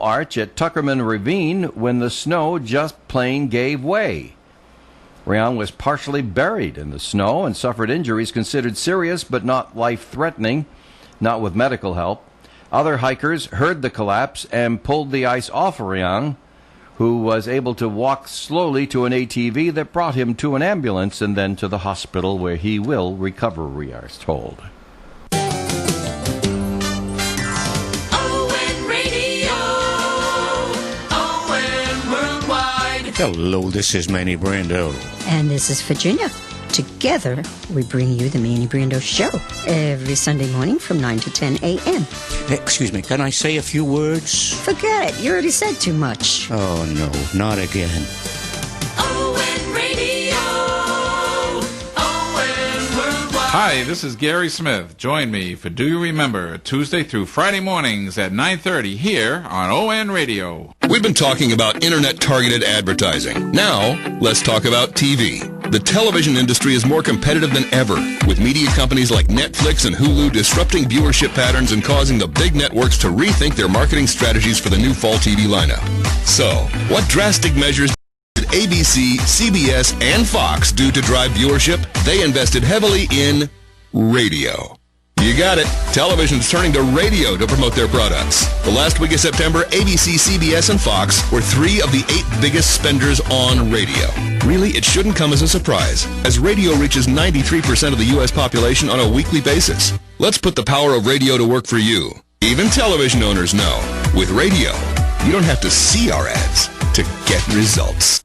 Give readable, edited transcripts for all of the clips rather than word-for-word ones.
arch at Tuckerman Ravine when the snow just plain gave way. Riang was partially buried in the snow and suffered injuries considered serious but not life-threatening, not with medical help. Other hikers heard the collapse and pulled the ice off Riang, who was able to walk slowly to an ATV that brought him to an ambulance and then to the hospital where he will recover, we are told. Hello, this is Manny Brando. And this is Virginia. Together, we bring you the Manny Brando Show every Sunday morning from 9 to 10 a.m. Excuse me, can I say a few words? Forget it. You already said too much. Oh, no, not again. Hi, this is Gary Smith. Join me for Do You Remember, Tuesday through Friday mornings at 9:30 here on ON Radio. We've been talking about internet-targeted advertising. Now, let's talk about TV. The television industry is more competitive than ever, with media companies like Netflix and Hulu disrupting viewership patterns and causing the big networks to rethink their marketing strategies for the new fall TV lineup. So, what drastic measures did ABC, CBS, and Fox do to drive viewership? They invested heavily in radio. You got it. Television's turning to radio to promote their products. The last week of September, ABC, CBS, and Fox were 3 of the 8 biggest spenders on radio. Really, it shouldn't come as a surprise, as radio reaches 93% of the U.S. population on a weekly basis. Let's put the power of radio to work for you. Even television owners know, with radio, you don't have to see our ads to get results.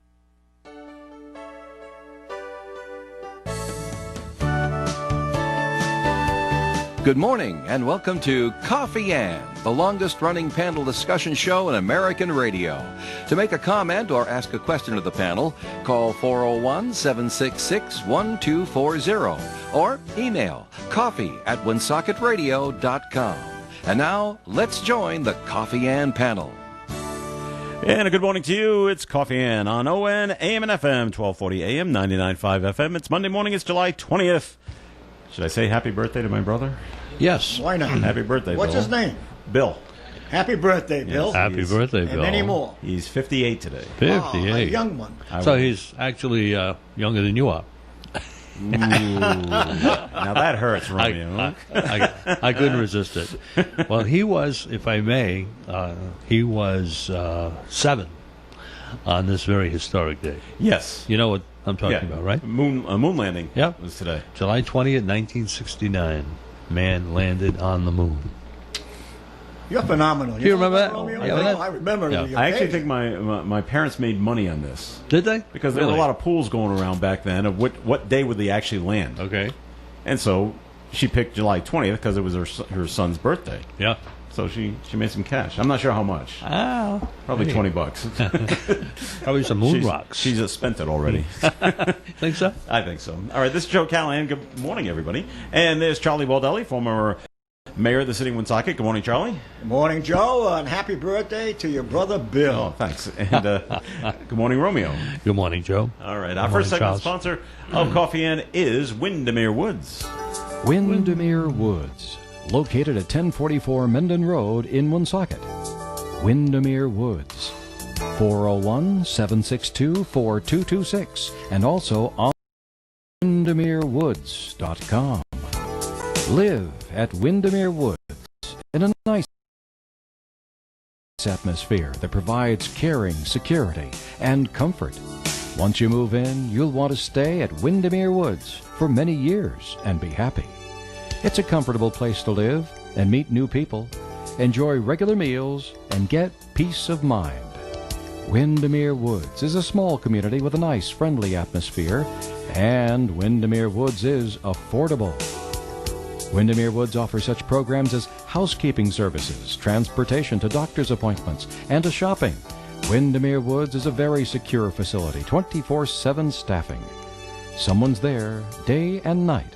Good morning, and welcome to Coffee Ann, the longest-running panel discussion show in American radio. To make a comment or ask a question of the panel, call 401-766-1240 or email coffee@woonsocket.radio.com. And now, let's join the Coffee Ann panel. And a good morning to you. It's Coffee Ann on ON, AM and FM, 1240 AM, 99.5 FM. It's Monday morning. It's July 20th. Should I say happy birthday to my brother? Yes. Why not? Happy birthday, What's Bill. his name? Bill. Happy birthday, Bill. Yes, Happy birthday, Bill. And many more. He's 58 today. 58. Oh, a young one. So he's actually younger than you are. Ooh. Now that hurts, Romeo. I couldn't resist it. Well, he was, if I may, he was 7 on this very historic day. Yes. You know what I'm talking about, right? Moon landing Yep. was today. July 20th, 1969. Man landed on the moon. You're phenomenal. Do you remember that? Romeo? Yeah, No, that- I remember. Yeah. the I actually occasion. think my parents made money on this. Did they? Because there were a lot of pools going around back then of what day would they actually land. Okay. And so she picked July 20th because it was her son's birthday. Yeah. So she made some cash. I'm not sure how much. Ah. Probably hey. $20. Probably some moon rocks. She's spent it already. Think so? I think so. All right, this is Joe Callahan. Good morning, everybody. And there's Charlie Baldelli, former mayor of the city of Woonsocket. Good morning, Charlie. Good morning, Joe, and happy birthday to your brother, Bill. Oh, thanks. And good morning, Romeo. Good morning, Joe. All right, our Good first morning, segment Charles. sponsor of Coffee Inn is Windermere Woods. Windermere Woods, located at 1044 Menden Road in Woonsocket. Windermere Woods, 401-762-4226, and also on windermerewoods.com. Live at Windermere Woods in a nice atmosphere that provides caring, security, and comfort. Once you move in, you'll want to stay at Windermere Woods for many years and be happy. It's a comfortable place to live and meet new people, enjoy regular meals, and get peace of mind. Windermere Woods is a small community with a nice, friendly atmosphere, and Windermere Woods is affordable. Windermere Woods offers such programs as housekeeping services, transportation to doctor's appointments, and to shopping. Windermere Woods is a very secure facility, 24/7 staffing. Someone's there day and night.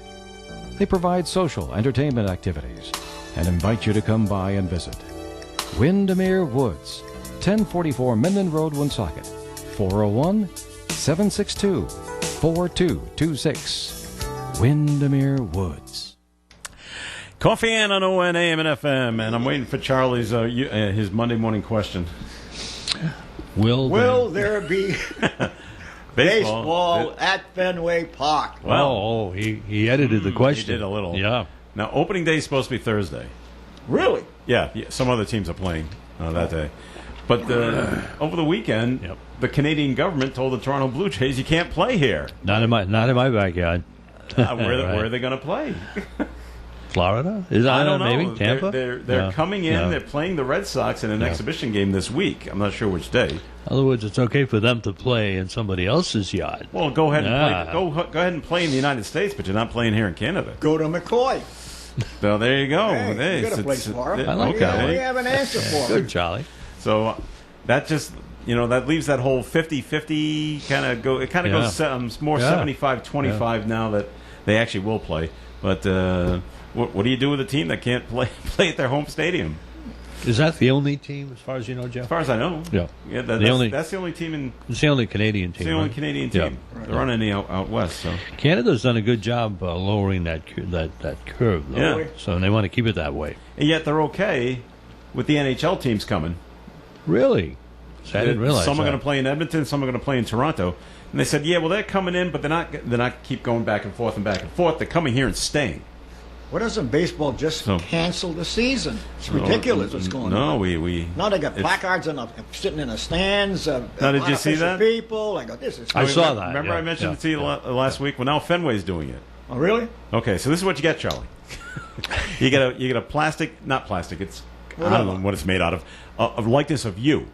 They provide social entertainment activities and invite you to come by and visit. Windermere Woods, 1044 Menden Road, Woonsocket, 401-762-4226. Windermere Woods. Coffee Ann on ON, AM, and FM, and I'm waiting for Charlie's his Monday morning question. Will there be baseball It- at Fenway Park? Well, he edited the question. He did a little. Yeah. Now, opening day is supposed to be Thursday. Really? Yeah, some other teams are playing that day. But over the weekend, Yep. the Canadian government told the Toronto Blue Jays you can't play here. Not in my backyard. Where Right. are they going to play? Florida? I don't know. Maybe Tampa. They're Yeah. coming in. Yeah. They're playing the Red Sox in an exhibition game this week. I'm not sure which day. In other words, it's okay for them to play in somebody else's yard. Well, go ahead and Yeah. play. Go ahead and play in the United States, but you're not playing here in Canada. Go to McCoy. So there you go. Hey, you got a place for him. I like We that. have an answer for Good, him. Charlie. So that just that leaves that whole 50-50 kind of go. It kind of Yeah. goes more Yeah. 75-25 now that they actually will play. But what do you do with a team that can't play at their home stadium? Is that the only team, as far as you know, Jeff? As far as I know, Yeah. that's the only team in. It's the only Canadian team. It's the only right? Canadian Yeah. team. There aren't any out west. So Canada's done a good job lowering that curve, though. Yeah. So they want to keep it that way. and yet they're okay with the NHL teams coming. Really? So I didn't realize some are that. going to play in Edmonton, some are going to play in Toronto. And they said, yeah, well, they're coming in, but they're not keep going back and forth and back and forth. They're coming here and staying. What doesn't baseball just So- cancel the season? It's ridiculous what's going no, on. we Now they got it's- placards sitting in the stands. Now, did you see that? People. I go, this is. I saw that. Remember yeah, I mentioned yeah, it to you last week? Well, now Fenway's doing it. Oh, really? Okay, so this is what you get, Charlie. you get a plastic, not plastic. It's I don't know what it's made out of. A likeness of you,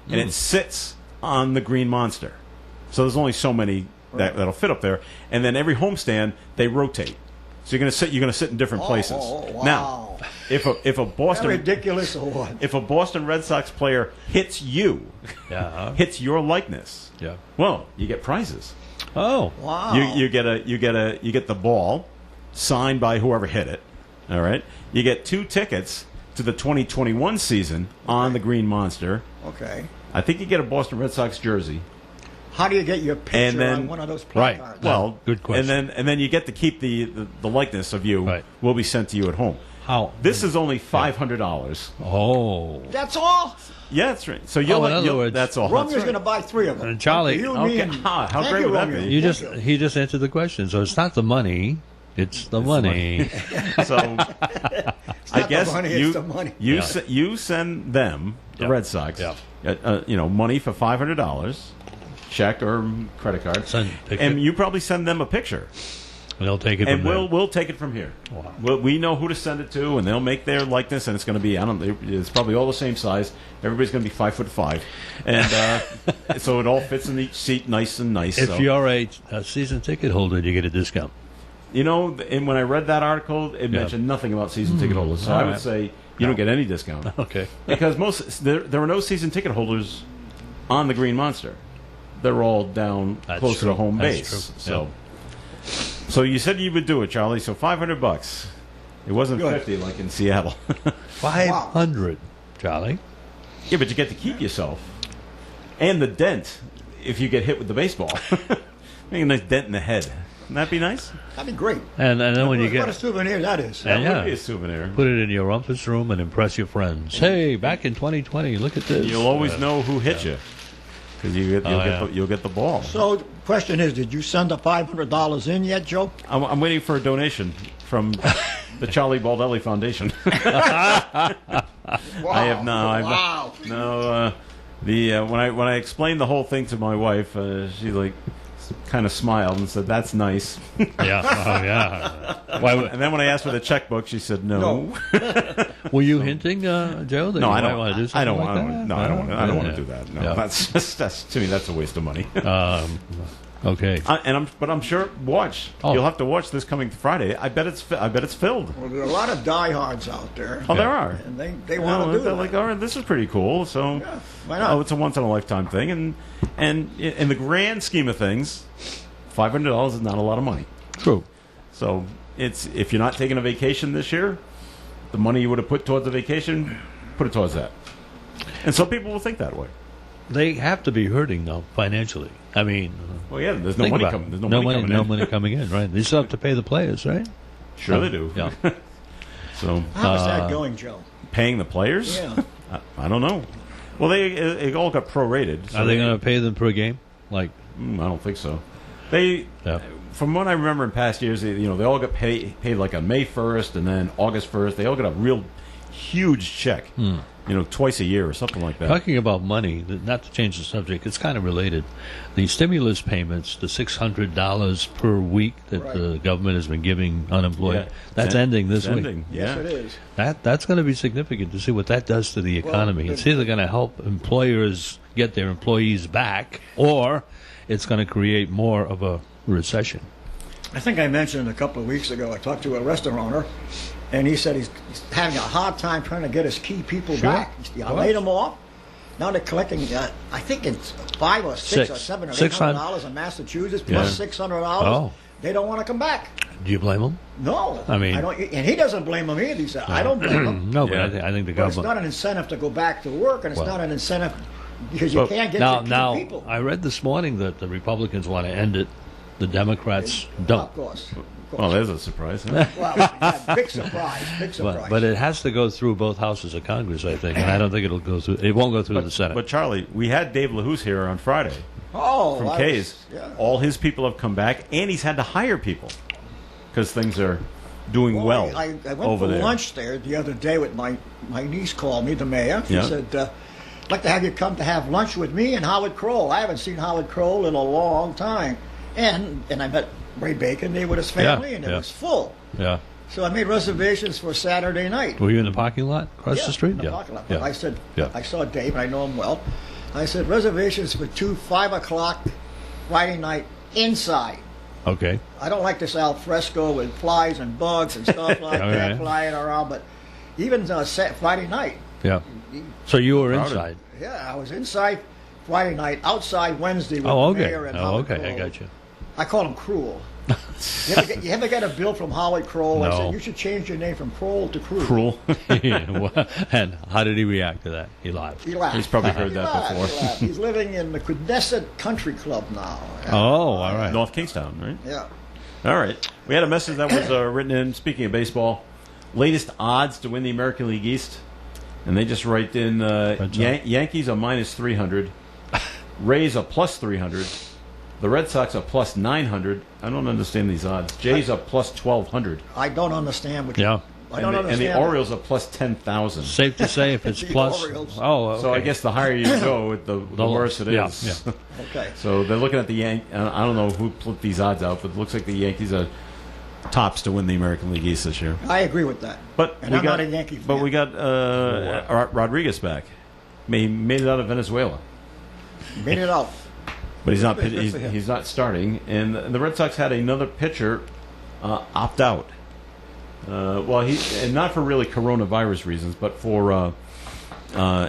and it sits on the green monster. So there's only so many that'll fit up there, and then every homestand they rotate. So you're gonna sit in different places. wow. Now, if a Is that Boston ridiculous or what? if a Boston Red Sox player hits you, Yeah. hits your likeness, Yeah. well, you get prizes. Oh. Wow. You get the ball signed by whoever hit it. All right. You get 2 tickets to the 2021 season on the Green Monster. Okay. I think you get a Boston Red Sox jersey. How do you get your picture And then- on one of those Right. placards? Well, good question. And then you get to keep the likeness of you. Right. Will be sent to you at home. How? This is only $500. Oh. That's all. Yeah, that's right. So you'll in other words, that's all. Romeo's That's going to right. buy 3 of them. And Charlie- You, Okay. me, and How Thank great you, would that Romeo. be? You Thank just you. he just answered the question. So it's not the money, it's the money. So I not guess the money, you it's the money. you Yeah. you send them the Yeah. Red Sox, Yeah. money for $500, check or credit card, Send picture. and you probably send them a picture, They'll take it and from there. we'll take it from here. Wow. We know who to send it to, and they'll make their likeness, and it's going to be it's probably all the same size. Everybody's going to be 5'5", and so it all fits in each seat, nice and nice. If so. you're a season ticket holder, you get a discount. And when I read that article, it mentioned nothing about season ticket holders. So I would right. say you don't get any discount. Okay. Because there are no season ticket holders on the Green Monster. They're all down That's close to true. the home That's base. true. So you said you would do it, Charlie. So $500. It wasn't Good. 50 like in Seattle. 500, Charlie. Yeah, but you get to keep yourself and the dent if you get hit with the baseball. Make a nice dent in the head. Wouldn't that be nice? That'd be great. And then when you What a get souvenir that is. That Yeah. would be a souvenir. put it in your rumpus room and impress your friends. Hey, back in 2020, look at this. You'll always know who hit you because you'll get the ball. So, question is, did you send the $500 in yet, Joe? I'm waiting for a donation from the Charlie Baldelli Foundation. Wow. I have Wow. when I explained the whole thing to my wife, she like kind of smiled and said, "That's nice." Yeah. Oh, yeah. Why, And then when I asked for the checkbook, she said, "No, were you hinting, Joe, that no, you I might don't want to do something I don't like want. that? No, I don't want. I don't want to do that. No, Yeah. that's to me that's a waste of money. Okay. But I'm sure. Watch. Oh. You'll have to watch this coming Friday. I bet it's filled. Well, there are a lot of diehards out there. Oh, there are. And they want to do they're that. like, all right, this is pretty cool. So, Yeah, why not? Oh, it's a once in a lifetime thing, and in the grand scheme of things, $500 is not a lot of money. True. So it's if you're not taking a vacation this year, the money you would have put towards the vacation, put it towards that. And some people will think that way. They have to be hurting, though, financially. I mean, Well, yeah, there's no think money about coming. it. There's no money coming no in. money coming in, right? They still have to pay the players, right? Sure they do. Yeah. So How's that going, Joe? paying the players? Yeah. I don't know. Well, they all got prorated. So Are they going to pay them per game? Like, I don't think so. They, from what I remember in past years, they all got paid like on May 1st and then August 1st. They all got a real huge check, twice a year or something like that. talking about money, not to change the subject, it's kind of related. The stimulus payments, the $600 per week that the government has been giving unemployed, that's ending this week. Yeah. Yes, it is. That's going to be significant to see what that does to the economy. It's either going to help employers get their employees back, or it's going to create more of a recession. I think I mentioned a couple of weeks ago, I talked to a restaurant owner, and he said he's having a hard time trying to get his key people back. I laid them off. Now they're collecting, I think it's $5 or $6 or $7 or $800 in Massachusetts, plus $600. Oh. They don't want to come back. Do you blame them? No. I mean- I don't, and he doesn't blame them either. He said, I don't blame them. No, but I think the But it's government... not an incentive to go back to work, and it's not an incentive because you Well, can't get now, your key people. I read this morning that the Republicans want to end it. The Democrats don't. Of course. Well, there's a surprise. Huh? Well, yeah, big surprise. Big surprise. But it has to go through both houses of Congress, I think, and I don't think it'll go through. It won't go through the Senate. But Charlie, we had Dave LaHouse here on Friday from I K's. was- yeah. All his people have come back, and he's had to hire people because things are doing well I went over for there. lunch there the other day with my niece called me, the mayor. She Yeah. said, I'd like to have you come to have lunch with me and Howard Kroll. I haven't seen Howard Kroll in a long time. And I met Ray Bacon there with his family, and it was full. Yeah. So I made reservations for Saturday night. Were you in the parking lot across the street? In the parking lot. Yeah. I said, Yeah. I saw Dave, and I know him well. I said, reservations for 5 o'clock Friday night inside. Okay. I don't like this al fresco with flies and bugs and stuff like Okay. that flying around, but even Friday night, Yeah. So you were Crowded. inside. yeah, I was inside Friday night, outside Wednesday with Oh, the okay. mayor and Oh, Howard okay. I Kroll. got you. I call him Cruel. You ever get a bill from Howard Kroll? I No. said, you should change your name from Kroll to Cruel. Cruel. And how did he react to that? He laughed. He laughed. He's probably heard He that laughed, before. he laughed. He's living in the Quidnesset Country Club now. Oh, all right. North Kingstown, right? Yeah. All right. We had a message that was written in, speaking of baseball, latest odds to win the American League East. And they just write in Yankees are minus 300, Rays are plus 300, the Red Sox are plus 900. I don't understand these odds. Jays are plus 1,200. I don't understand what Yeah. I don't And the understand. Orioles are plus 10,000. Safe to say if it's The plus. Orioles. Oh, okay. So I guess the higher you go, the worse it Yeah, is. yeah. Okay. So they're looking at the I don't know who put these odds out, but it looks like the Yankees are tops to win the American League East this year. I agree with that. But And we I'm got not a Yankee fan. But we got Rodriguez back. He made it out of Venezuela, Made it out. but he's not Good for him. he's not starting. And the Red Sox had another pitcher opt out. And not for really coronavirus reasons, but for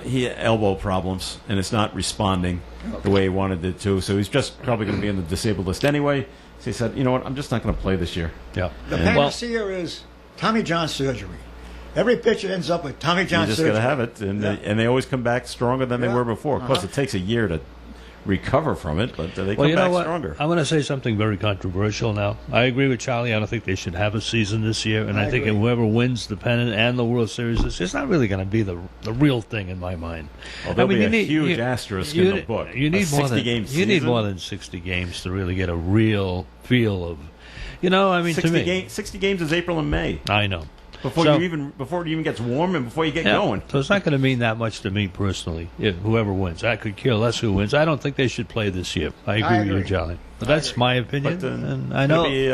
he had elbow problems, and it's not responding the way he wanted it to. So he's just probably going to be on the disabled list anyway. So he said, you know what, I'm just not going to play this year. Yeah. The And- panacea is Tommy John surgery. Every pitcher ends up with Tommy John You just surgery. got to have it, and they always come back stronger than they Yeah. were before. Of course, it takes a year to recover from it, but they come Well, you know back what? stronger. I'm going to say something very controversial now. I agree with Charlie. I don't think they should have a season this year, and I think agree. whoever wins the pennant and the World Series, it's not really going to be the real thing in my mind. Well, there'll be you a need- huge you- asterisk you in the need- book. You A need more 60-game than you need season? more than 60 games to really get a real feel of. You know, I mean, to me, 60 games is April and May I know. before So- it even gets warm and before you get Yeah. going. So it's not going to mean that much to me personally. Whoever wins, I could care less who wins. I don't think they should play this year. I agree with you, agree. Charlie. But that's my opinion, But, and I it's know. gonna be,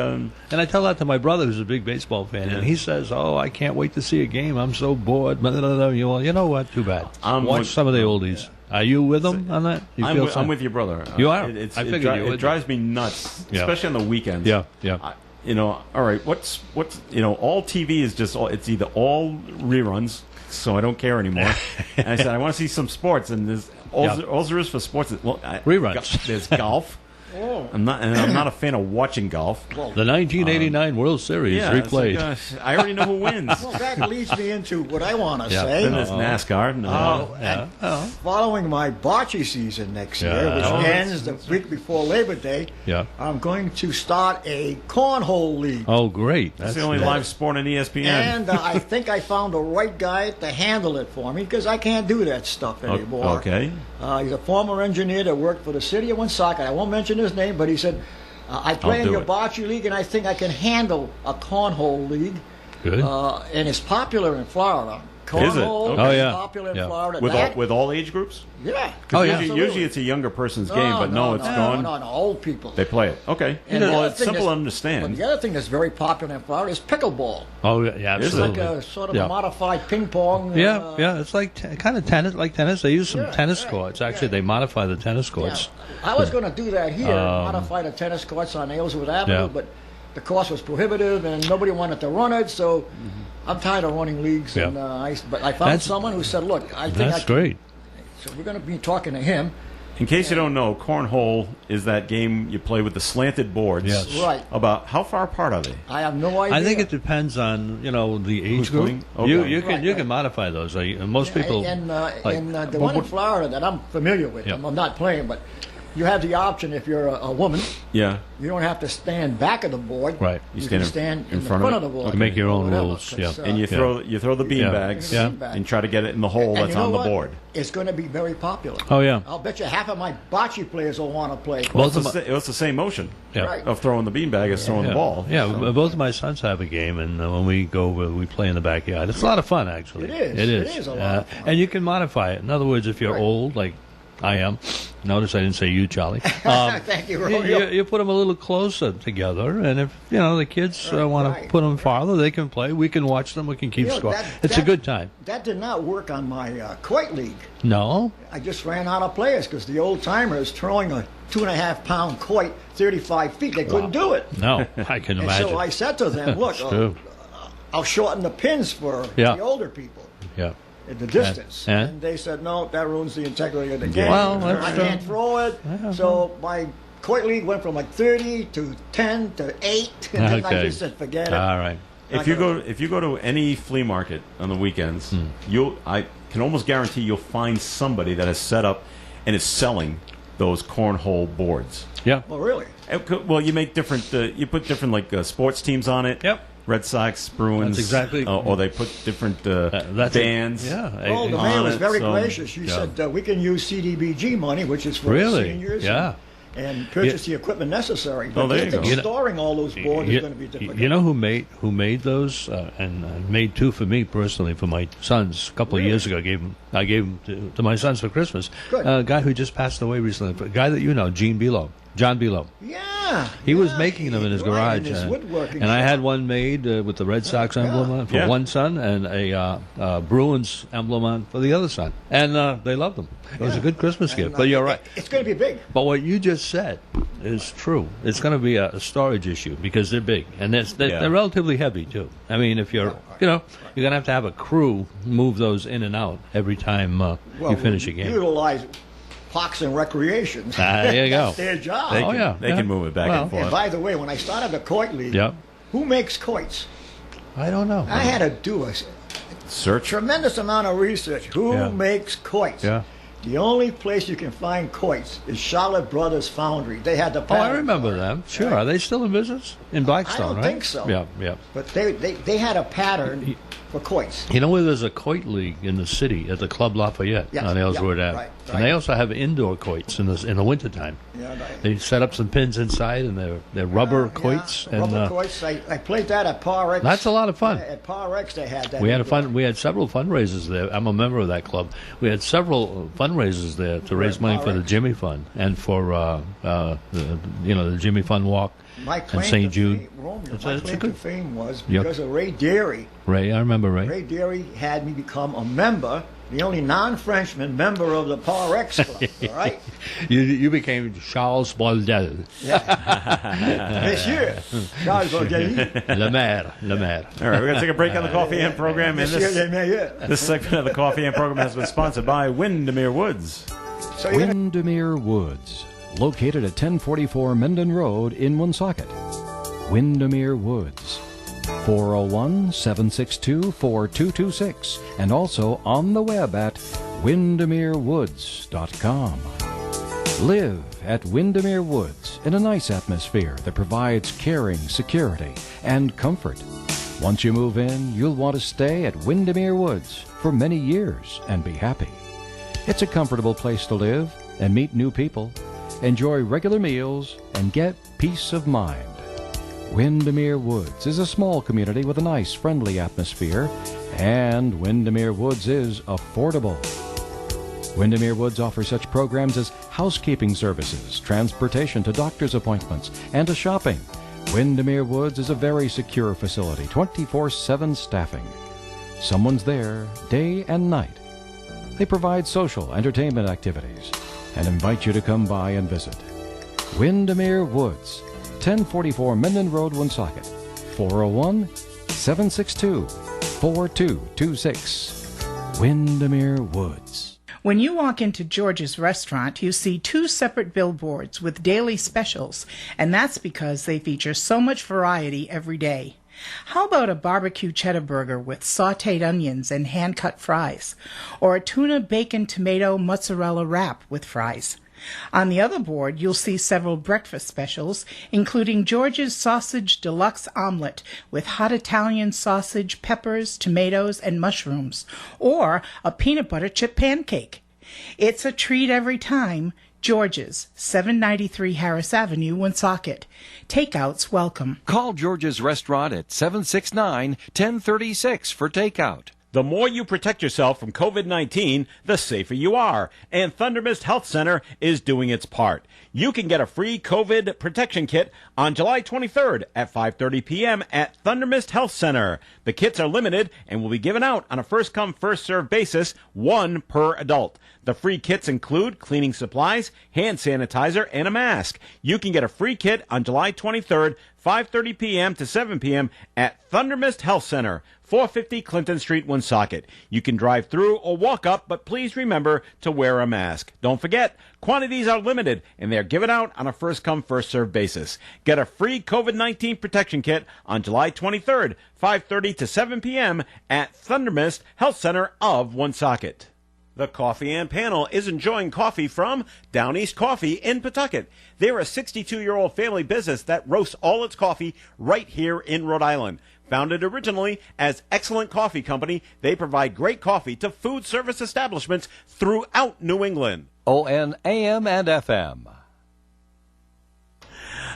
And I tell that to my brother, who's a big baseball fan, and he says, "Oh, I can't wait to see a game. I'm so bored." Blah, blah, blah. Well, you know what? Too bad. I'm Watch with- some of the oldies. Are you with them on that? You I'm, feel with, I'm some- with your brother. You are? It, I figured you would it drives me nuts, Yeah. especially on the weekends. Yeah, yeah. All right. What's all TV is just it's either all reruns, so I don't care anymore. And I said I want to see some sports, and there's all Yeah. there is for sports. Is, Reruns. There's golf. I'm not a fan of watching golf. The 1989 World Series Yeah, it's replayed. like, I already know who wins. Well, that leads me into what I want to Yeah. say. Then there's NASCAR. No. Following my bocce season next year, which ends the week before Labor Day, Yeah. I'm going to start a cornhole league. Oh, great. That's the only live sport on ESPN. And I think I found the right guy to handle it for me because I can't do that stuff anymore. Okay. He's a former engineer that worked for the city of Woonsocket. I won't mention his name, but he said, I play in do your it. bocce league, and I think I can handle a cornhole league. Good. And it's popular in Florida. Is it? Cornhole Okay. Oh, yeah. popular in Yeah. Florida. With That- all, with all age groups? yeah. Oh, yeah. Usually it's a younger person's game, but no, it's gone. No, old people. They play it. Okay. And the well, other it's thing simple to But understand. the other thing that's very popular in Florida is pickleball. Oh, yeah, Is it? absolutely. Like a sort of yeah. a modified ping pong. Yeah. It's like kind of tennis, like tennis. They use some Yeah, tennis right, courts. Actually, yeah. they modify the tennis Yeah. courts. I was going to do that here, modify the tennis courts on Aylesworth Avenue, Yeah. but the cost was prohibitive and nobody wanted to run it, so I'm tired of running leagues. Yeah. And but I found someone who said, look, I think That's great. So we're going to be talking to him. In case you don't know, cornhole is that game you play with the slanted boards. Yes. Right. About how far apart are they? I have no idea. I think it depends on the age Who's group. playing? Okay. You can Right, you right. can modify those. Most people And like- the one in Florida that I'm familiar with, Yeah. I'm not playing, but you have the option if you're a woman, Yeah. you don't have to stand back of the board. Right. You, You can stand stand in in the front front of of it? the board. You make your own Whatever, rules, 'cause, yeah. And you throw the bean Yeah. bags Yeah. and try to get it in the hole and that's you know on the what? board. It's going to be very popular. Oh yeah. I'll bet you half of my bocce players will want to play. Well, Both of it's the same motion Yeah. Right. of throwing the bean bag as throwing Yeah. the ball. Yeah, So- both of my sons have a game, and when we go, we play in the backyard. It's a lot of fun, actually. It is. It It is. is a lot of fun. And you can modify it. In other words, if you're Right. old, like I am. Notice I didn't say you, Charlie. Thank you, Romeo. You put them a little closer together, and if the kids want Right. to put them farther, they can play. We can watch them. We can keep You know, score. that- It's a that- good time. That did not work on my quite league. No. I just ran out of players because the old timers throwing a 2.5-pound quoit 35 feet. They couldn't do it. No, I can And imagine. so I said to them, look, It's true. I'll shorten the pins for Yeah. the older people. Yeah. At the distance. And? And they said, no, that ruins the integrity of the game. Well, that's I true. can't throw it. So my quite league went from like 30 to 10 to 8. And then I Okay. just said, forget it. All right. If you go to any flea market on the weekends, I can almost guarantee you'll find somebody that has set up and is selling those cornhole boards. Yeah. Well, really? Well, you make different. You put different sports teams on it. Yep. Red Sox, Bruins. That's exactly- Or they put different That's bands. Yeah. Well, the on mayor was it, very so- gracious. She Yeah. said, we can use CDBG money, which is for Really? seniors. Yeah. And purchase the equipment necessary. Oh, But there I you think go. You know- storing all those boards is You, going to be difficult. you know who made those and made two for me personally for my sons a couple of years ago. I gave them to my sons for Christmas. Good. A guy who just passed away recently. A guy that you know, John Below. Yeah. He was yeah, making them in his right, garage, in his woodworking and I shop. had one made with the Red Sox emblem on it for Yeah. one son, and a Bruins emblem on for the other son, and they loved them. It was a good Christmas gift. And, But you're right. It's going to be big. But what you just said is true. It's going to be a storage issue because they're big and they're relatively heavy too. I mean, if you're you're going to have a crew move those in and out every time you finish a game. Utilize Parks and Recreation. There you go. That's their job. Oh, yeah. They can move it back Well, and forth. And by the way, when I started the Coit League, Yeah. who makes quoits? I don't know. I had to do a Search. tremendous amount of research. Who Yeah. makes quoits? Yeah. The only place you can find quoits is Charlotte Brothers Foundry. They had the Oh, I patent remember for it. them. Sure. Are they still in business? In Blackstone, I don't right? think so. Yeah, yeah. But they had a pattern for quoits. You know where there's a quoit league in the city at the Club Lafayette Yes, on Ellsworth yeah, Ave. right, And they right. also have indoor quoits in the wintertime. Yeah, They set up some pins inside and they're rubber quoits. Yeah, And rubber quoits. I played that at Par X. that's a lot of fun. At Par X, they had that. We indoor. We had several fundraisers there. I'm a member of that club. We had several fundraisers there to raise money for the Correct. Jimmy Fund and for the Jimmy Fund Walk My and claim St. to Jude. fame, Romeo, It's my a claim good- to fame was Yep. because of Ray Derry. Ray, I remember Ray. Ray Derry had me become a member, the only non-Frenchman member of the Par X club. All right, You became Charles Baudel. Monsieur Charles Baudel. Le Maire. All right, we're going to take a break on the Coffee Amp program. And Monsieur le Mayor. this segment of the Coffee Amp program has been sponsored by Windermere Woods. So you're gonna Windermere Woods. located at 1044 Mendon Road in Woonsocket. Windermere Woods. 401-762-4226 and also on the web at windermerewoods.com. Live at Windermere Woods in a nice atmosphere that provides caring, security, and comfort. Once you move in, you'll want to stay at Windermere Woods for many years and be happy. It's a comfortable place to live and meet new people, enjoy regular meals, and get peace of mind. Windermere Woods is a small community with a nice, friendly atmosphere, and Windermere Woods is affordable. Windermere Woods offers such programs as housekeeping services, transportation to doctor's appointments, and to shopping. Windermere Woods is a very secure facility, 24/7 staffing. Someone's there day and night. They provide social entertainment activities and invite you to come by and visit. Windermere Woods, 1044 Mendon Road, Woonsocket, 401-762-4226. Windermere Woods. When you walk into George's restaurant, you see 2 separate billboards with daily specials, and that's because they feature so much variety every day. How about a barbecue cheddar burger with sautéed onions and hand-cut fries, or a tuna bacon tomato mozzarella wrap with fries? On the other board, you'll see several breakfast specials, including George's Sausage Deluxe Omelet with hot Italian sausage, peppers, tomatoes, and mushrooms, or a peanut butter chip pancake. It's a treat every time. George's, 793 Harris Avenue, Woonsocket. Takeouts welcome. Call George's Restaurant at 769-1036 for takeout. The more you protect yourself from COVID-19, the safer you are. And Thunder Mist Health Center is doing its part. You can get a free COVID protection kit on July 23rd at 5:30 p.m. at Thunder Mist Health Center. The kits are limited and will be given out on a first-come, first-served basis, 1 per adult. The free kits include cleaning supplies, hand sanitizer, and a mask. You can get a free kit on July 23rd, 5:30 p.m. to 7 p.m. at Thunder Mist Health Center, 450 Clinton Street, Woonsocket. You can drive through or walk up, but please remember to wear a mask. Don't forget, quantities are limited, and they're given out on a first-come, first-served basis. Get a free COVID-19 protection kit on July 23rd, 5:30 to 7 p.m. at Thunder Mist Health Center of Woonsocket. The Coffee and Panel is enjoying coffee from Down East Coffee in Pawtucket. They're a 62-year-old family business that roasts all its coffee right here in Rhode Island. Founded originally as Excellent Coffee Company, they provide great coffee to food service establishments throughout New England. ON AM and FM.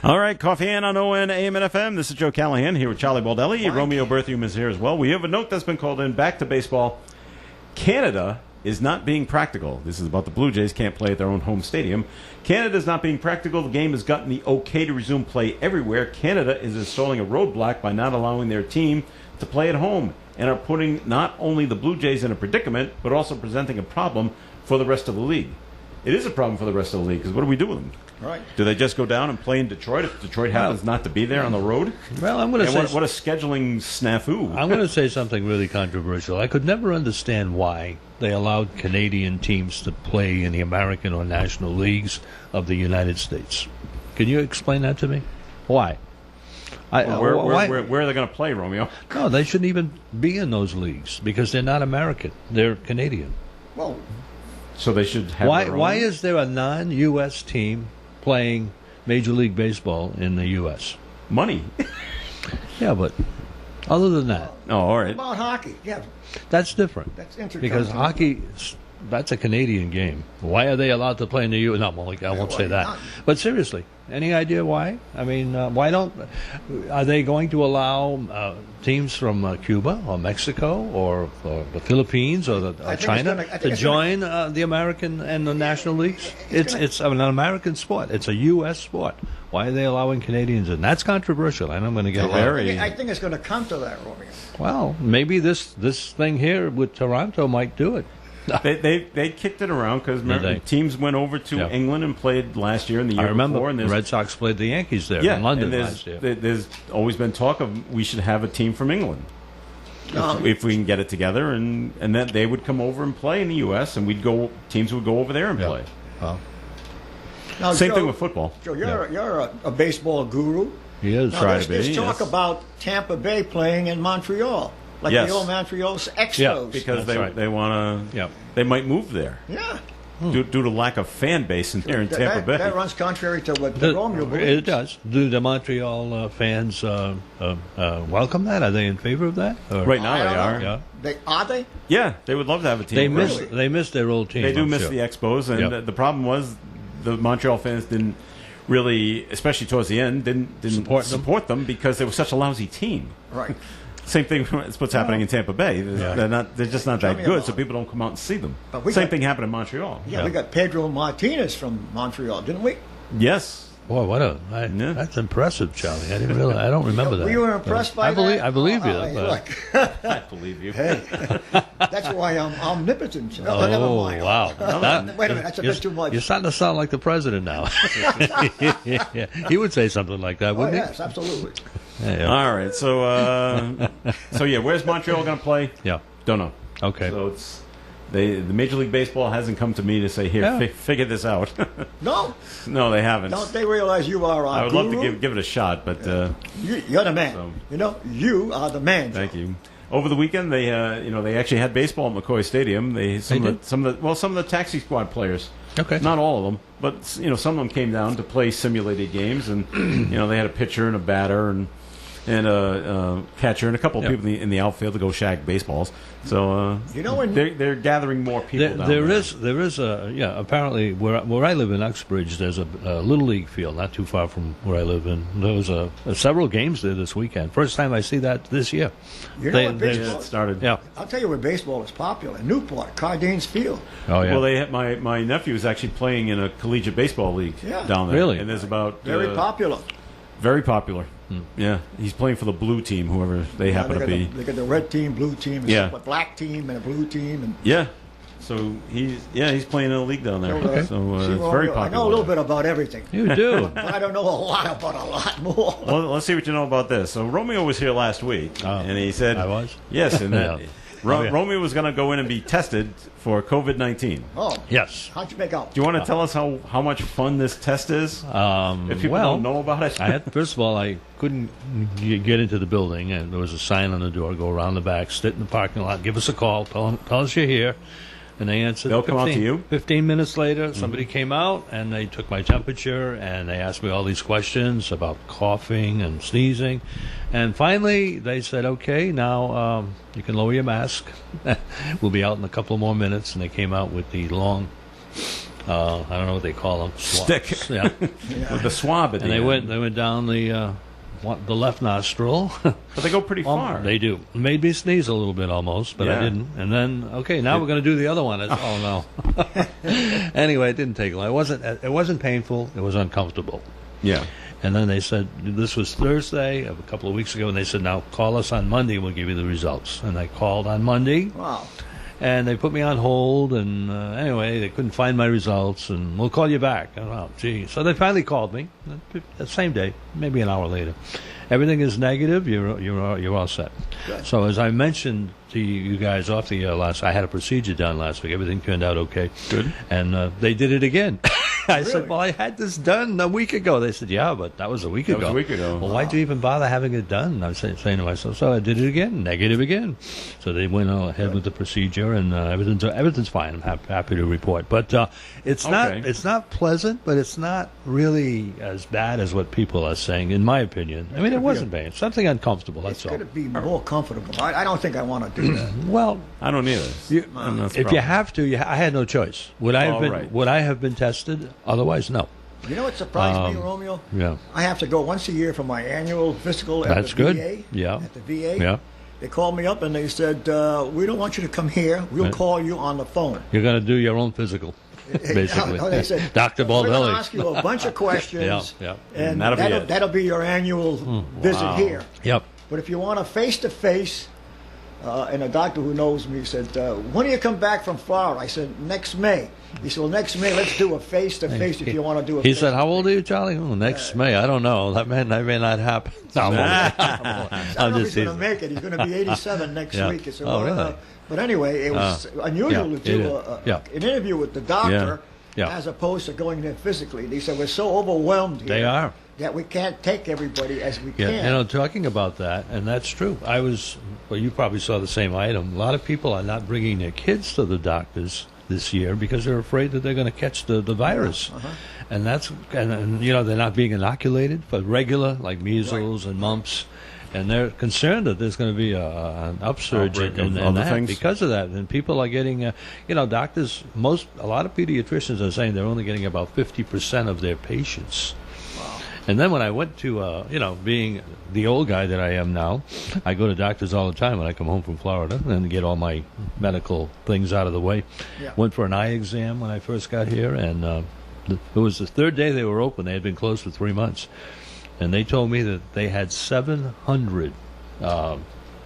All right, Coffee and on ON AM and FM. This is Joe Callahan here with Charlie Baldelli. Romeo Berthium is here as well. We have a note that's been called in. Back to baseball. Canada is not being practical. This is about the Blue Jays can't play at their own home stadium. Canada is not being practical. The game has gotten the okay to resume play everywhere. Canada is installing a roadblock by not allowing their team to play at home and are putting not only the Blue Jays in a predicament, but also presenting a problem for the rest of the league. It is a problem for the rest of the league because what do we do with them? Right. Do they just go down and play in Detroit if Detroit happens not to be there on the road? Well, I'm going to say what a scheduling snafu. I'm going to say something really controversial. I could never understand why they allowed Canadian teams to play in the American or National Leagues of the United States. Can you explain that to me? Why? Where are they going to play, Romeo? No, they shouldn't even be in those leagues because they're not American. They're Canadian. Well, so they should have their own? Why is there a non-U.S. team playing Major League Baseball in the U.S.? Money. Yeah, but other than that. Oh, all right. What about hockey? Yeah. That's different. That's interesting. Because hockey, that's a Canadian game. Why are they allowed to play in the U.S.? No, well, I won't say that. But seriously, any idea why? I mean, why don't... Are they going to allow teams from Cuba or Mexico or the Philippines or China to join the American and the National Leagues? It's an American sport. It's a U.S. sport. Why are they allowing Canadians in? That's controversial, and I'm going to get very... I think it's going to come to that, Romeo. Well, maybe this thing here with Toronto might do it. They kicked it around because teams went over to England and played last year and the year before. I remember the Red Sox played the Yankees there in London last year. There's always been talk of we should have a team from England if we can get it together, and then they would come over and play in the U.S. and teams would go over there and play. Well, Now, Same Joe, thing with football. Joe, you're a baseball guru. He is. Now, Try to there's be, talk yes. about Tampa Bay playing in Montreal, like Yes. the old Montreal Expos. Yeah, Because That's right. they want to. Yep. They might move there Yeah. due to lack of fan base in there in Tampa Bay. That runs contrary to what Romeo believes. It does. Do the Montreal fans welcome that? Are they in favor of that? Or- Right now I they don't are. know. Yeah. Are they? Yeah, they would love to have a team. They Really. miss their old team. They do I'm miss sure. the Expos, and Yep. the problem was the Montreal fans didn't really, especially towards the end, didn't Support them. because they were such a lousy team. Right. Same thing is what's happening in Tampa Bay. They're just not Tell that me good, about so it. people don't come out and see them. But we Same got- thing happened in Montreal. Yeah, we got Pedro Martinez from Montreal, didn't we? Yes. Boy, Yeah. that's impressive, Charlie. I didn't realize. I don't remember that. Were you impressed by that? I believe you. Hey, but- look, I believe you. hey, that's why I'm omnipotent. No, never Oh, mind. wow. Wait a minute, that's a bit too much. You're starting to sound like the president now. Yeah. He would say something like that, Oh, wouldn't yes, absolutely. he? Yeah. All right, so yeah, where's Montreal going to play? Yeah. Don't know. Okay. So it's the Major League Baseball hasn't come to me to say here, Yeah. figure this out. No, No, they haven't. don't they realize you are our I would love to guru? give it a shot, but You're the man. So- You know, you are the man. thank you. Over the weekend, they they actually had baseball at McCoy Stadium. Some of the taxi squad players. Okay. Not all of them, but some of them came down to play simulated games, and they had a pitcher and a batter and a catcher and a couple of Yeah. people in the outfield to go shag baseballs. So when they're gathering more people down There is apparently where I live in Uxbridge, there's a little league field not too far from where I live, and there was several games there this weekend. First time I see that this year. You know what baseball it started. Yeah. I'll tell you where baseball is popular. Newport, Cardines Field. Oh yeah. Well, they had, my nephew is actually playing in a collegiate baseball league Yeah. down there. Really? And there's about Very popular. Very popular. Yeah, he's playing for the blue team, whoever they happen to be. They got the red team, blue team, and Yeah. a black team, and a blue team. And Yeah, so he's playing in a league down there. Okay. So See, it's well, very I popular. know a little bit about everything. You do. But I don't know a lot about a lot more. Well, let's see what you know about this. So Romeo was here last week, and he said, I was? Yes, and Yeah. Yeah. Romeo was going to go in and be tested for COVID-19. Oh, Yes. how'd you make out? Do you want to tell us how much fun this test is? If people well, don't know about it, First of all, I couldn't get into the building, and there was a sign on the door: "Go around the back, sit in the parking lot, give us a call, tell us you're here." And they answered. They'll come out to you? 15 minutes later, somebody came out and they took my temperature and they asked me all these questions about coughing and sneezing. And finally, they said, "Okay, now you can lower your mask. We'll be out in a couple more minutes." And they came out with the long, I don't know what they call them, Stick. Yeah. with the swab at And the they end. went down the left nostril. But they go pretty far. They do. Made me sneeze a little bit almost, but I Yeah. didn't. And then, okay, now we're going to do the other one. Oh no. Anyway, it didn't take long. It wasn't painful. It was uncomfortable. Yeah. And then they said, this was Thursday of a couple of weeks ago, and they said, now call us on Monday and we'll give you the results. And I called on Monday. Wow. And they put me on hold, and anyway, they couldn't find my results, and we'll call you back. Oh, gee. So they finally called me the same day, maybe an hour later. Everything is negative. You're all set. Good. So as I mentioned to you guys off the last, I had a procedure done last week. Everything turned out okay. Good. And they did it again. I Really? said, well, I had this done a week ago. They said, yeah, but that was a week That ago. was a week ago. Well, why'd you even bother having it done? I was saying to myself, so I did it again, negative again. So they went ahead with the procedure, and everything's fine. I'm happy to report. But it's Okay. not pleasant, but it's not really as bad as what people are saying, in my opinion. I mean, it wasn't bad. Something uncomfortable, It's that's all. going to be more comfortable. I don't think I want to do that. Well, I don't either. That's the if you problem. have to, I had no choice. Would I have Oh, been? right. Would I have been tested? Otherwise, no. You know what surprised me, Romeo? Yeah. I have to go once a year for my annual physical at That's the good. VA. Yeah. At the VA. Yeah. They called me up and they said, we don't want you to come here. We'll Right. call you on the phone. You're going to do your own physical, basically. No, they said, Dr. We're going Baldelli. to ask you a bunch of questions. Yeah, And that'll be it. that'll be your annual visit Wow. here. Yep. But if you want a face-to-face, and a doctor who knows me said, when do you come back from Florida? I said, next May. He said, well, next May, let's do a face-to-face if you want to do a He face. said, how old are you, Charlie? Oh, next May. I don't know. That may not happen. No, I'm only- I don't I'm know if just he's going to teasing. make it. He's going to be 87 next Yeah. week. I said, Oh, well, really? but anyway, it was unusual yeah, to do it is. Yeah. an interview with the doctor Yeah. as opposed to going there physically. They said we're so overwhelmed here. They are. That we can't take everybody as we can. You know, talking about that, and that's true. Well, you probably saw the same item. A lot of people are not bringing their kids to the doctors this year because they're afraid that they're going to catch the virus. And you know, they're not being inoculated for regular, like measles and mumps. And they're concerned that there's going to be an upsurge in that because of that. And people are getting, you know, doctors, a lot of pediatricians are saying they're only getting about 50% of their patients. And then when I went to, you know, being the old guy that I am now, I go to doctors all the time when I come home from Florida and get all my medical things out of the way. Yeah. Went for an eye exam when I first got here, and it was the third day they were open. They had been closed for 3 months. And they told me that they had 700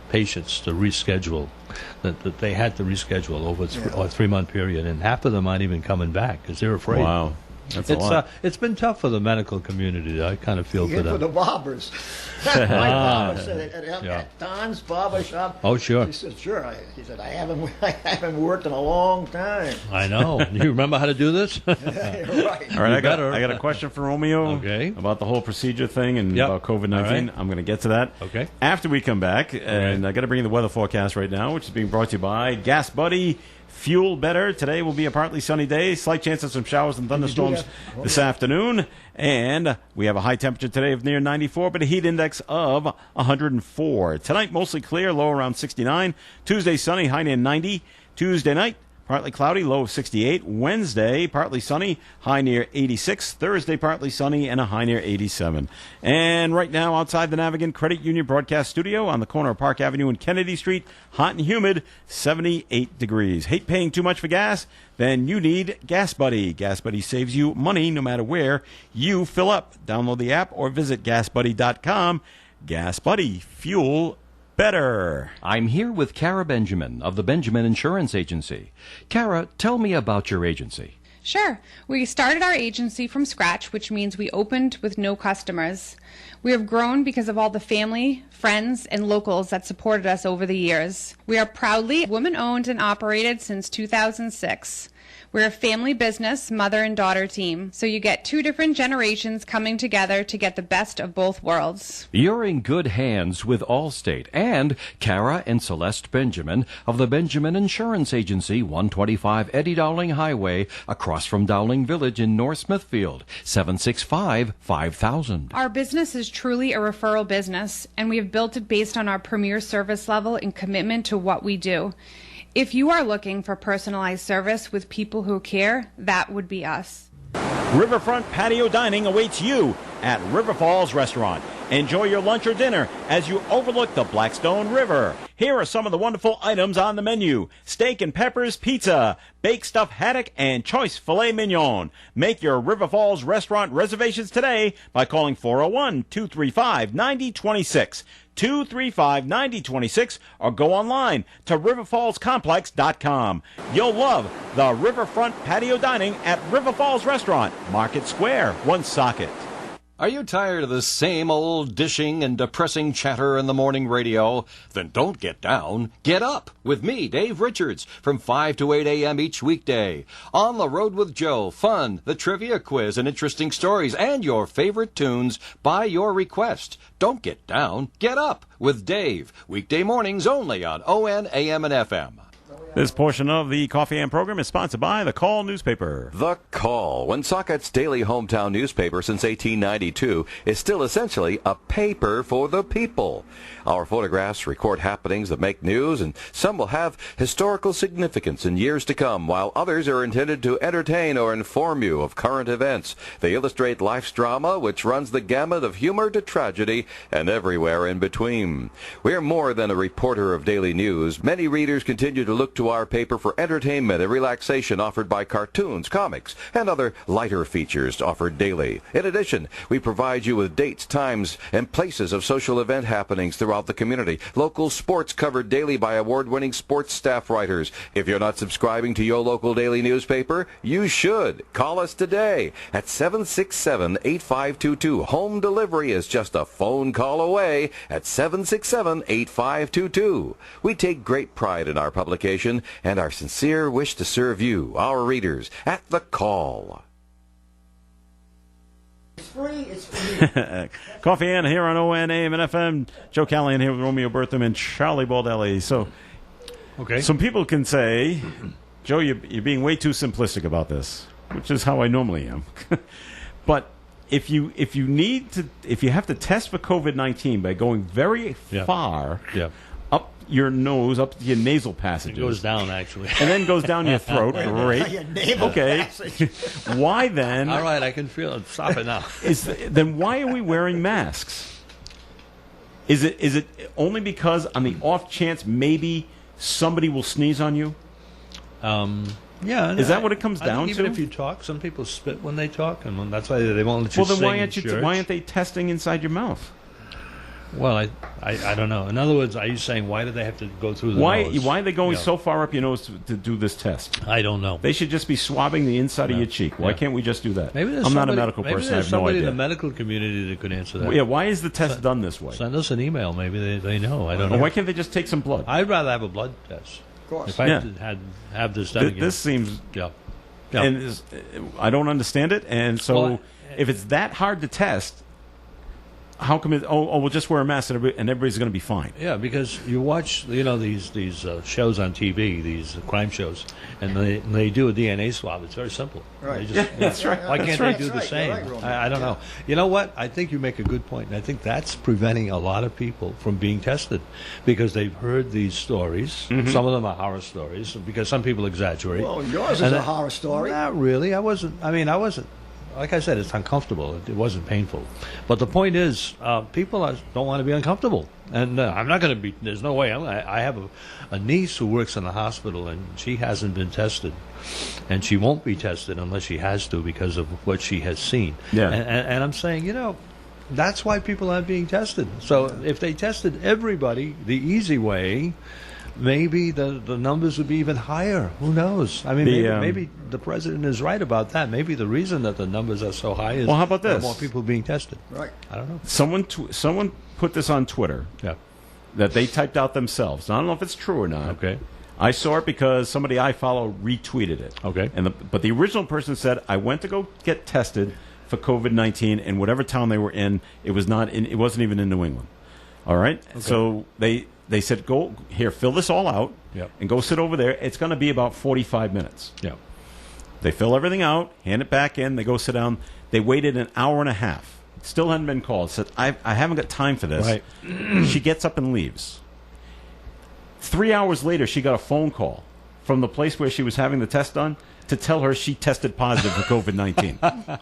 patients to reschedule, that they had to reschedule over a 3-month period. And half of them aren't even coming back because they're afraid. Wow. That's a lot. It's been tough for the medical community. I kind of feel for them. For the barbers. My barber said at Don's barber shop. Oh, sure. He said, sure. He said, I haven't worked in a long time. I know. You remember how to do this? Right. All right, I got a question for Romeo about the whole procedure thing and about COVID-19. Right. I'm going to get to that after we come back. And I got to bring you the weather forecast right now, which is being brought to you by Gas Buddy. Fuel better. Today will be a partly sunny day. Slight chance of some showers and thunderstorms this afternoon. And we have a high temperature today of near 94, but a heat index of 104. Tonight, mostly clear, low around 69. Tuesday, sunny, high near 90. Tuesday night, partly cloudy, low of 68. Wednesday, partly sunny, high near 86. Thursday, partly sunny, and a high near 87. And right now, outside the Navigant Credit Union broadcast studio on the corner of Park Avenue and Kennedy Street, hot and humid, 78 degrees. Hate paying too much for gas? Then you need Gas Buddy. Gas Buddy saves you money no matter where you fill up. Download the app or visit GasBuddy.com. Gas Buddy, fuel better. I'm here with Kara Benjamin of the Benjamin Insurance Agency. Kara, tell me about your agency. Sure. We started our agency from scratch, which means we opened with no customers. We have grown because of all the family, friends, and locals that supported us over the years. We are proudly woman-owned and operated since 2006. We're a family business, mother and daughter team, so you get 2 different generations coming together to get the best of both worlds. You're in good hands with Allstate and Kara and Celeste Benjamin of the Benjamin Insurance Agency, 125 Eddie Dowling Highway, across from Dowling Village in North Smithfield, 765-5000. Our business is truly a referral business, and we have built it based on our premier service level and commitment to what we do. If you are looking for personalized service with people who care, that would be us. Riverfront Patio Dining awaits you at River Falls Restaurant. Enjoy your lunch or dinner as you overlook the Blackstone River. Here are some of the wonderful items on the menu: steak and peppers pizza, baked stuffed haddock, and choice filet mignon. Make your River Falls Restaurant reservations today by calling 401-235-9026. 235-9026 or go online to riverfallscomplex.com. You'll love the Riverfront Patio Dining at River Falls Restaurant, Market Square, Woonsocket. Are you tired of the same old dishing and depressing chatter in the morning radio? Then don't get down. Get up with me, Dave Richards, from 5 to 8 a.m. each weekday. On the Road with Joe, fun, the trivia quiz, and interesting stories, and your favorite tunes by your request. Don't get down. Get up with Dave. Weekday mornings only on ON, AM, and FM. This portion of the Coffee Am program is sponsored by The Call newspaper. The Call, Woonsocket's daily hometown newspaper since 1892, is still essentially a paper for the people. Our photographs record happenings that make news, and some will have historical significance in years to come, while others are intended to entertain or inform you of current events. They illustrate life's drama, which runs the gamut of humor to tragedy and everywhere in between. We're more than a reporter of daily news. Many readers continue to look to our paper for entertainment and relaxation offered by cartoons, comics, and other lighter features offered daily. In addition, we provide you with dates, times, and places of social event happenings throughout the community. Local sports covered daily by award-winning sports staff writers. If you're not subscribing to your local daily newspaper, you should. Call us today at 767-8522. Home delivery is just a phone call away at 767-8522. We take great pride in our publication application and our sincere wish to serve you, our readers, at the call. It's free. It's free. Coffee Ann here on ON AM and FM. Joe Callahan here with Romeo Bertham and Charlie Baldelli. So, Okay. some people can say, Joe, you're being way too simplistic about this, which is how I normally am. But if you have to test for COVID-19 by going very far up your nose, up to your nasal passages, It goes down, actually. and then goes down your throat, great. Your navel passage. Why then? All right, I can feel it. Stop it now. Then why are we wearing masks? Is it only because on the off chance maybe somebody will sneeze on you? Yeah. Is that what it comes I down think to? even if you talk, some people spit when they talk, and that's why they won't let you Well, then sing why in aren't church. why aren't they testing inside your mouth? Well, I don't know. In other words, are you saying why do they have to go through the Why nose? are they going Yeah. so far up your nose to do this test? I don't know. They should just be swabbing the inside of your cheek. Why Yeah. can't we just do that? Maybe there's I'm not a somebody- medical maybe person. I there's have no somebody idea. in the medical community that could answer that. Yeah, why is the test done this way? Send us an email. Maybe they know. I don't Or know. why can't they just take some blood? I'd rather have a blood test. Of course. If I Yeah. had have this done again. This seems. Yeah. Yeah. And I don't understand it. And so, Well, if it's that hard to test, how come it? Oh, we'll just wear a mask and everybody's going to be fine. Yeah, because you watch, these shows on TV, these crime shows, and they do a DNA swab. It's very simple. Right. They Yeah, that's right. Why That's can't right. they do the That's right. same? You're right, Roman. I don't know. You know what? I think you make a good point, and I think that's preventing a lot of people from being tested because they've heard these stories. Mm-hmm. Some of them are horror stories because some people exaggerate. Well, yours is And a horror story. Not really. I wasn't. Like I said, it's uncomfortable. It wasn't painful. But the point is, people don't want to be uncomfortable. And I'm not going to be, there's no way. I have a niece who works in the hospital, and she hasn't been tested. And she won't be tested unless she has to because of what she has seen. Yeah. And I'm saying, that's why people aren't being tested. So if they tested everybody the easy way, maybe the numbers would be even higher. Who knows? I mean, maybe the president is right about that. Maybe the reason that the numbers are so high is Well, how about there are this? more people being tested. Right. I don't know. Someone put this on Twitter Yeah. that they typed out themselves. Now, I don't know if it's true or not. Okay. I saw it because somebody I follow retweeted it. Okay. But the original person said, "I went to go get tested for COVID-19 in whatever town they were in. It wasn't even in New England." All right. So they said, "Go here, fill this all out, Yep. and go sit over there. It's going to be about 45 minutes." Yeah. They fill everything out, hand it back in. They go sit down. They waited an hour and a half. Still hadn't been called. Said, "I haven't got time for this." Right. She gets up and leaves. 3 hours later, she got a phone call from the place where she was having the test done to tell her she tested positive for COVID-19.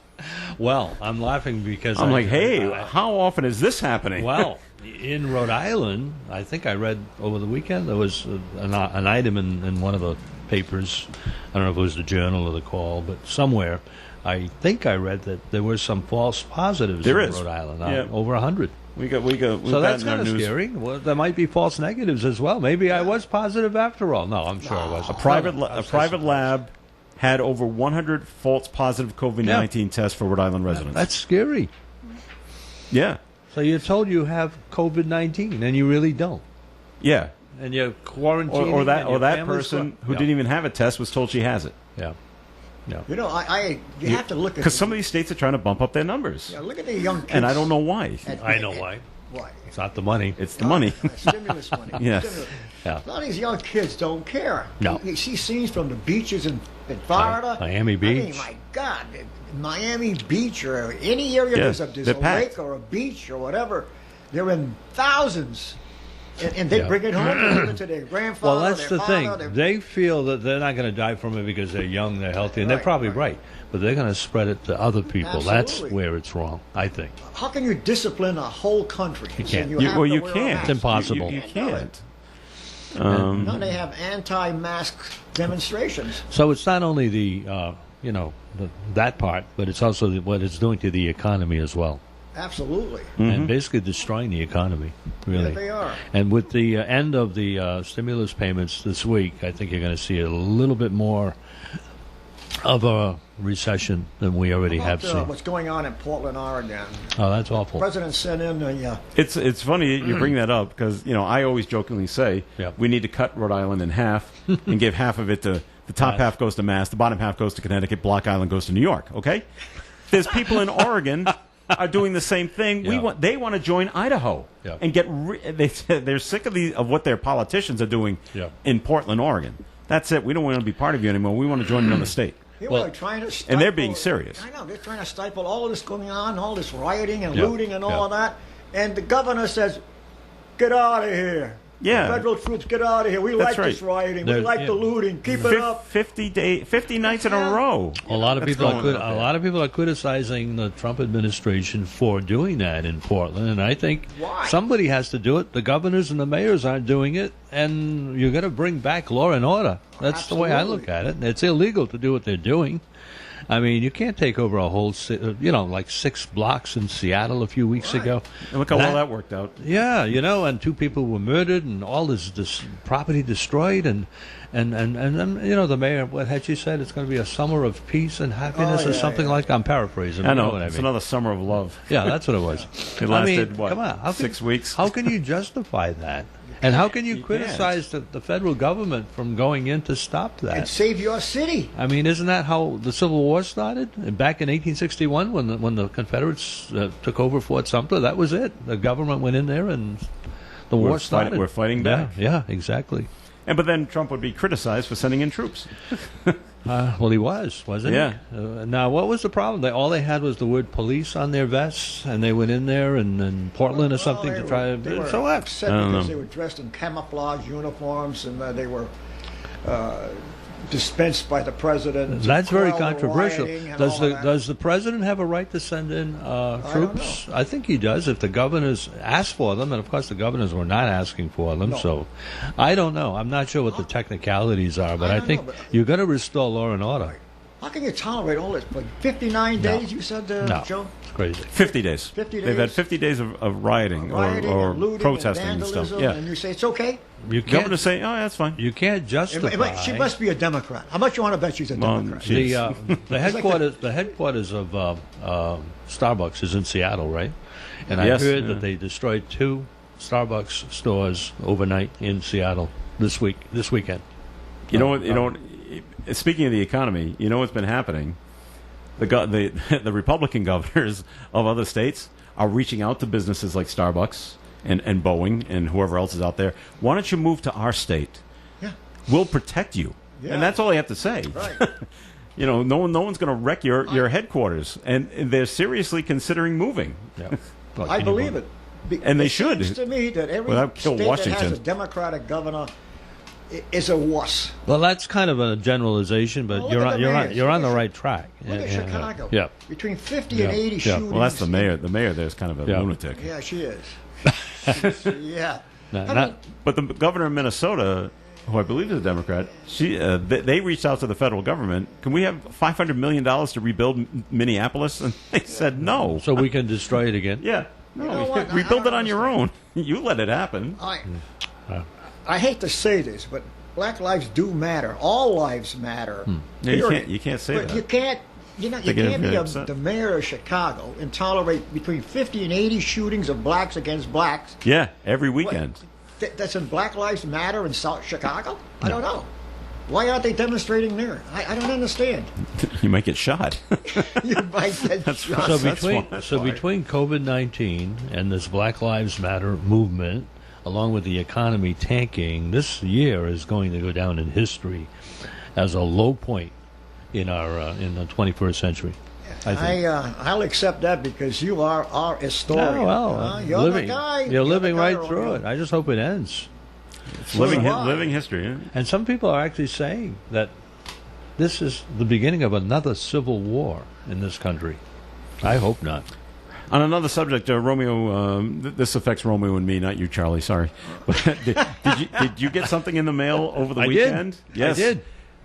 Well, I'm laughing because I'm like, hey, how often is this happening? Well, in Rhode Island, I think I read over the weekend there was an item in one of the papers. I don't know if it was the Journal or the Call, but somewhere I think I read that there were some false positives There in is. Rhode Island. Yeah. Over 100. we got So that's in our kind of news. scary. Well, there might be false negatives as well. Maybe I was positive after all. No, I'm sure I was. A private lab had over 100 false positive COVID-19 tests for Rhode Island residents. That's scary. Yeah. So you're told you have COVID-19 and you really don't. Yeah. And you're quarantining. Or that and your family's person who yeah. didn't even have a test was told she has it. Yeah. Yeah. You know, you have to look at Because some of these states are trying to bump up their numbers. Yeah, look at the young kids. And I don't know why. I know why. Why? It's not the money. It's the money. Stimulus money. Yes. Stimulus. Yeah. A lot of these young kids don't care. No. You see scenes from the beaches in Florida. Miami I mean, Beach. my God, Miami Beach or any area Yeah, there's a they're lake packed. or a beach or whatever, they're in thousands. And they Yeah. bring it home and give it to their grandfather. Well, that's their the father, thing. They feel that they're not going to die from it because they're young, they're healthy, and they're Right, probably right. right. But they're going to spread it to other people. That's Absolutely. where it's wrong, I think. How can you discipline a whole country? You and say can't. You You- have well, to you wear a can't. mask? It's impossible. You can't. Now they have anti-mask demonstrations. So it's not only that part, but it's also what it's doing to the economy as well. Absolutely. And basically destroying the economy, really. Yeah, they are. And with the end of the stimulus payments this week, I think you're going to see a little bit more of a recession than we already have seen. What's going on in Portland, Oregon? Oh, that's awful. The president sent in a... It's funny you bring that up because, I always jokingly say we need to cut Rhode Island in half and give half of it to... The top half goes to Mass, the bottom half goes to Connecticut, Block Island goes to New York, okay? There's people in Oregon are doing the same thing. They want to join Idaho and get... they're sick of what their politicians are doing in Portland, Oregon. That's it. We don't want to be part of you anymore. We want to join another state. They're trying to stifle, and they're being serious. I know. They're trying to stifle all of this going on, all this rioting and looting and all of that. And the governor says, get out of here. Yeah. Federal troops, get out of here. We like this rioting. We like the looting. Keep it up. 50 nights in a row. A lot of people are criticizing the Trump administration for doing that in Portland, and I think somebody has to do it. The governors and the mayors aren't doing it, and you're going to bring back law and order. That's the way I look at it. It's illegal to do what they're doing. I mean, you can't take over a whole, like 6 blocks in Seattle a few weeks ago. And look how well that worked out. Yeah, and 2 people were murdered and all this property destroyed. And the mayor, what had she said? It's going to be a summer of peace and happiness or something like that. I'm paraphrasing. I know. What I It's mean. another summer of love. Yeah, that's what it was. It lasted, come on, 6 weeks? How can you justify that? And how can you criticize the federal government from going in to stop that? And save your city. I mean, isn't that how the Civil War started? Back in 1861 when the Confederates took over Fort Sumter, that was it. The government went in there and the war started. We're fighting back. Yeah, exactly. But then Trump would be criticized for sending in troops. Well, he wasn't he? Yeah. Now, what was the problem? All they had was the word police on their vests, and they went in there in Portland or something to try to... They were So what? upset because they were dressed in camouflage uniforms, and they were dispensed by the president. That's very quell the controversial. rioting and all of that. Does the president have a right to send in troops? I think he does if the governors ask for them, and of course the governors were not asking for them. So I don't know. I'm not sure what the technicalities are, but I think you're going to restore law and order. How can you tolerate all this? Like 59 days, you said, Joe? It's crazy. 50 days. 50 days? They've had 50 days of rioting or looting protesting and and stuff. vandalism, Yeah. and you say it's okay? Governor say, oh, that's fine. You can't justify. She must be a Democrat. How much you want to bet she's a Democrat? The headquarters of Starbucks is in Seattle, right? And I heard that they destroyed 2 Starbucks stores overnight in Seattle this weekend. You know what? Speaking of the economy, you know what's been happening? The Republican governors of other states are reaching out to businesses like Starbucks and Boeing and whoever else is out there. Why don't you move to our state? Yeah. We'll protect you. Yeah. And that's all they have to say. Right. No one's going to wreck your headquarters. And they're seriously considering moving. Yeah. I believe it. And they should. It seems to me that every Without state Kill Washington. that has a Democratic governor is a wuss. Well, that's kind of a generalization, but Well, you're on the right track. Look at Chicago. Yeah. Between 50 and 80 shootings. Well, that's the mayor. The mayor there is kind of a lunatic. Yeah, she is. Yeah. But the governor of Minnesota, who I believe is a Democrat, they reached out to the federal government. Can we have $500 million to rebuild Minneapolis? And they said no. So we can destroy it again? Yeah. No, You know what? rebuild it on your own. You let it happen. I hate to say this, but black lives do matter. All lives matter. Yeah, you can't say but that. You can't be the mayor of Chicago and tolerate between 50 and 80 shootings of blacks against blacks. Yeah, every weekend. That's in Black Lives Matter in South Chicago? I don't know. Why aren't they demonstrating there? I don't understand. You might get shot. You might get shot. So between COVID-19 and this Black Lives Matter movement, along with the economy tanking, this year is going to go down in history as a low point in in the 21st century. I'll accept that because you are our historian. You're the guy. You're living right through it. I just hope it ends. It's living history. Yeah? And some people are actually saying that this is the beginning of another civil war in this country. I hope not. On another subject, Romeo, this affects Romeo and me, not you, Charlie. Sorry. Did you get something in the mail over the weekend? Yes, I did.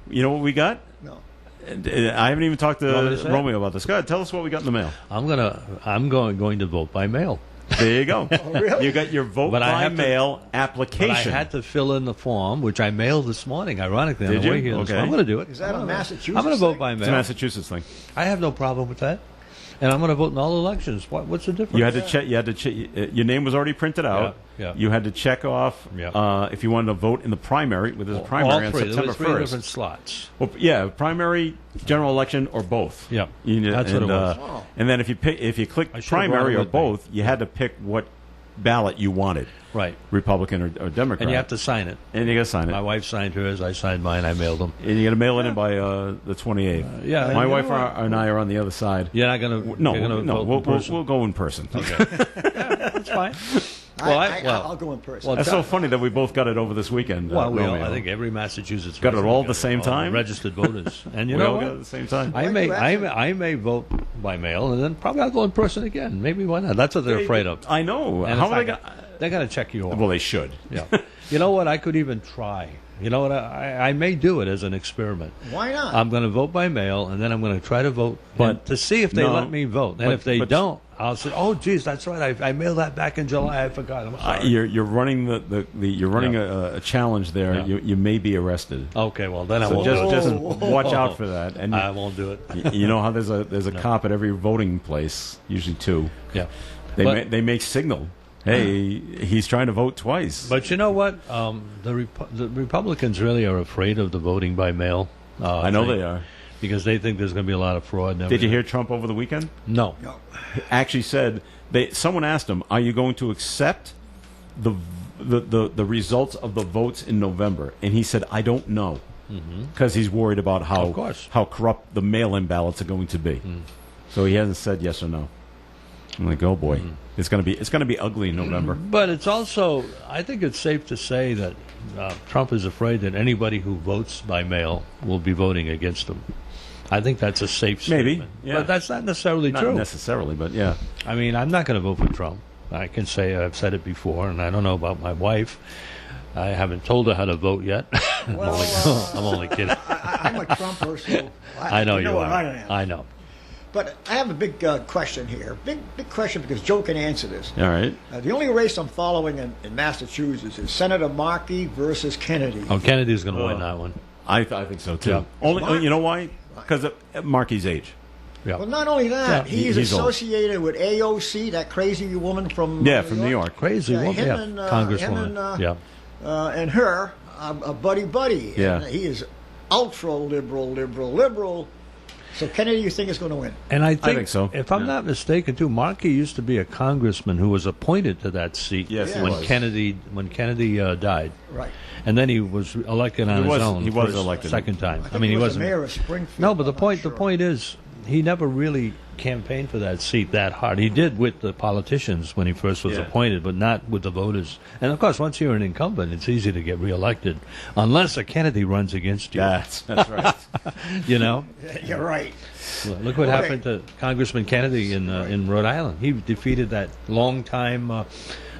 You know what we got? No. I haven't even talked to Romeo about this. Go ahead, tell us what we got in the mail. I'm going to vote by mail. There you go. really? You got your vote But I by have to- mail But application. I had to fill in the form, which I mailed this morning, ironically, on Did the way you? here. Okay. So I'm going to do it. Is that a Massachusetts I'm going to vote thing? by It's a mail. Massachusetts thing. I have no problem with that. And I'm going to vote in all elections. What's the difference? You had to check. You had to check. Your name was already printed out. Yeah. You had to check off if you wanted to vote in the primary. With the all primary on three. There September were three 1st. different slots. Well, yeah, primary, general election, or both. Yeah, You- that's what it was. And then if you click I should've brought primary it or with me. both, you had to pick what ballot you wanted. Right. Republican or Democrat. And you have to sign it. And you got to sign it. My wife signed hers. I signed mine. I mailed them. And you got to mail it in by the 28th. yeah, My you wife know what? and I are on the other side. You're not going to. No, you're gonna no, vote in person. we'll go in person. Okay. That's fine. Well, I'll go in person. Well, That's so funny that we both got it over this weekend. Well, we all, Romeo. I think every Massachusetts Got it resident all at the same time? Registered voters, and you We know all what? got it at the same time. I may vote by mail, and then probably I'll go in person again. Maybe why not? That's what they're afraid of. I know. And How in are they fact, they're going to check you off. Well, they should. Yeah. You know what? I could even try. You know what? I may do it as an experiment. Why not? I'm going to vote by mail, and then I'm going to try to vote, but to see if they No, let me vote. And but- if they but- don't, I'll say, "Oh, geez, that's right. I mailed that back in July. I forgot. I'm sorry." You're running you're running a challenge there. Yeah. You may be arrested. Okay, well then I So won't do it. just watch out for that. And I won't do it. you know how there's a cop at every voting place, usually two. Yeah. They make signal. Hey, he's trying to vote twice. But you know what? The Republicans really are afraid of the voting by mail. I know they are. Because they think there's going to be a lot of fraud. And Did everything. you hear Trump over the weekend? No. Actually said someone asked him, "Are you going to accept the results of the votes in November?" And he said, "I don't know," because he's worried about how corrupt the mail-in ballots are going to be. So he hasn't said yes or no. I'm like, oh boy, it's going to be ugly in November. But it's also, I think it's safe to say that Trump is afraid that anybody who votes by mail will be voting against him. I think that's a safe statement. Maybe, yeah. But that's not necessarily Not true. necessarily, but yeah. I mean, I'm not going to vote for Trump. I can say I've said it before, and I don't know about my wife. I haven't told her how to vote yet. I'm only kidding. I'm a Trumper, so I know you what are. I am. I know. But I have a big question here. Big question because Joe can answer this. All right. The only race I'm following in Massachusetts is Senator Markey versus Kennedy. Oh, Kennedy's going to win that one. I think so too. Yeah. Only, you know why? Because of Markey's age. Yeah. Well, not only that, Yeah, he's he's old. associated with AOC, that crazy woman from from New York. Crazy woman, him yeah. and, Congresswoman. him and her are buddy. Yeah. And he is ultra liberal. So Kennedy, you think is going to win? And I think so. If I'm not mistaken, too, Markey used to be a congressman who was appointed to that seat Yes, he when was. Kennedy died. Right. And then he was elected on his own. He for was his elected. second time. I think he he was wasn't the mayor of Springfield. No, but the I'm not point sure. the point is he never really campaigned for that seat that hard. He did with the politicians when he first was Yeah. appointed, but not with the voters. And of course, once you're an incumbent, it's easy to get reelected, unless a Kennedy runs against you. That's right. You know. You're right. Well, look what happened to Congressman Kennedy in Rhode Island. He defeated that longtime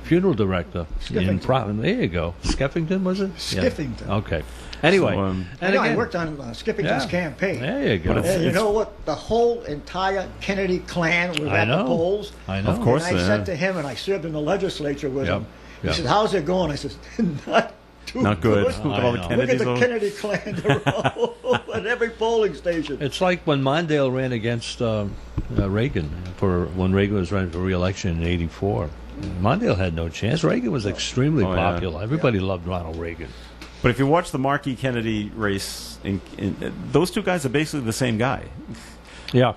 funeral director in Providence. There you go. Skeffington, was it? Skiffington. Yeah. Okay. Anyway, So, and I know, I again, worked on Skiffington's campaign. there you go. But And you know what? The whole entire Kennedy clan was I at the know. polls. I know. Of course. And I Yeah. said to him, and I served in the legislature with Yep. him. Yep. He said, "How's it going?" I said, "Not too Not good. I With all the know. Look at Kennedys the over- Kennedy clan they're all at every polling station." It's like when Mondale ran against Reagan when Reagan was running for re-election in '84. Mondale had no chance. Reagan was extremely Oh, yeah. popular. Everybody loved Ronald Reagan. But if you watch the Markey Kennedy race, those two guys are basically the same guy. Yeah,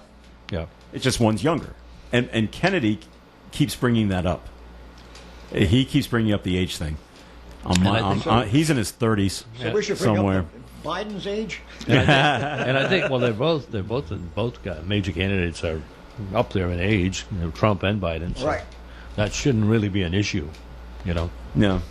yeah. It's just one's younger, and Kennedy keeps bringing that up. He keeps bringing up the age thing. He's in his 30s So we should bring somewhere. up Biden's age. And I think well, they're both got major candidates are up there in age, Trump and Biden. So Right. That shouldn't really be an issue, you know. No.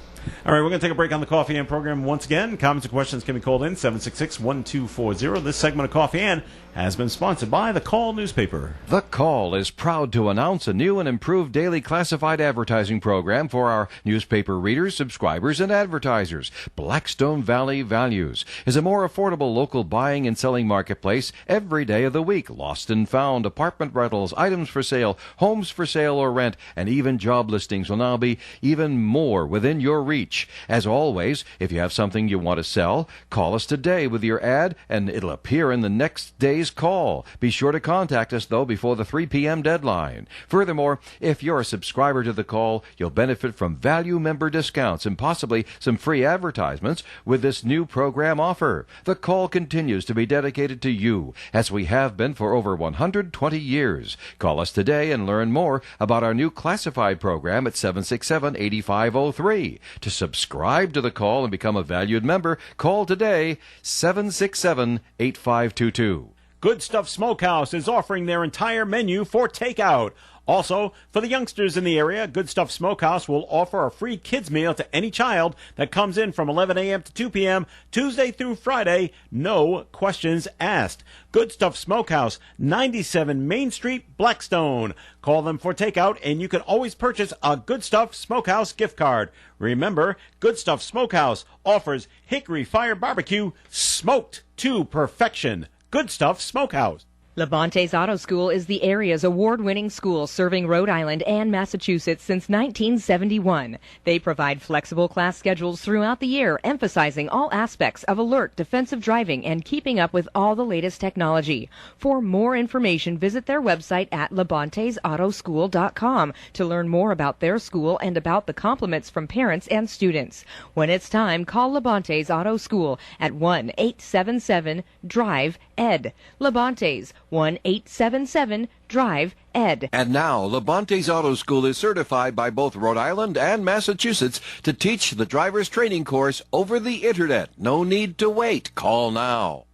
All right, we're going to take a break on the Coffee and program once again. Comments and questions can be called in 766-1240. This segment of Coffee and has been sponsored by The Call newspaper. The Call is proud to announce a new and improved daily classified advertising program for our newspaper readers, subscribers, and advertisers. Blackstone Valley Values is a more affordable local buying and selling marketplace every day of the week. Lost and found, apartment rentals, items for sale, homes for sale or rent, and even job listings will now be even more within your reach. As always, if you have something you want to sell, call us today with your ad and it'll appear in the next day's call. Be sure to contact us, though, before the 3 p.m. deadline. Furthermore, if you're a subscriber to The Call, you'll benefit from value member discounts and possibly some free advertisements with this new program offer. The Call continues to be dedicated to you, as we have been for over 120 years. Call us today and learn more about our new classified program at 767-8503. To subscribe to The Call and become a valued member, call today, 767-8522. Good Stuff Smokehouse is offering their entire menu for takeout. Also, for the youngsters in the area, Good Stuff Smokehouse will offer a free kids meal to any child that comes in from 11 a.m. to 2 p.m. Tuesday through Friday. No questions asked. Good Stuff Smokehouse, 97 Main Street, Blackstone. Call them for takeout, and you can always purchase a Good Stuff Smokehouse gift card. Remember, Good Stuff Smokehouse offers hickory fire barbecue smoked to perfection. Good Stuff Smokehouse. Lebante's Auto School is the area's award-winning school serving Rhode Island and Massachusetts since 1971. They provide flexible class schedules throughout the year, emphasizing all aspects of alert, defensive driving, and keeping up with all the latest technology. For more information, visit their website at lebantesautoschool.com to learn more about their school and about the compliments from parents and students. When it's time, call Lebante's Auto School at 1-877-DRIVE-ED. Lebante's 1-877-DRIVE-ED. And now, Lebante's Auto School is certified by both Rhode Island and Massachusetts to teach the driver's training course over the Internet. No need to wait. Call now.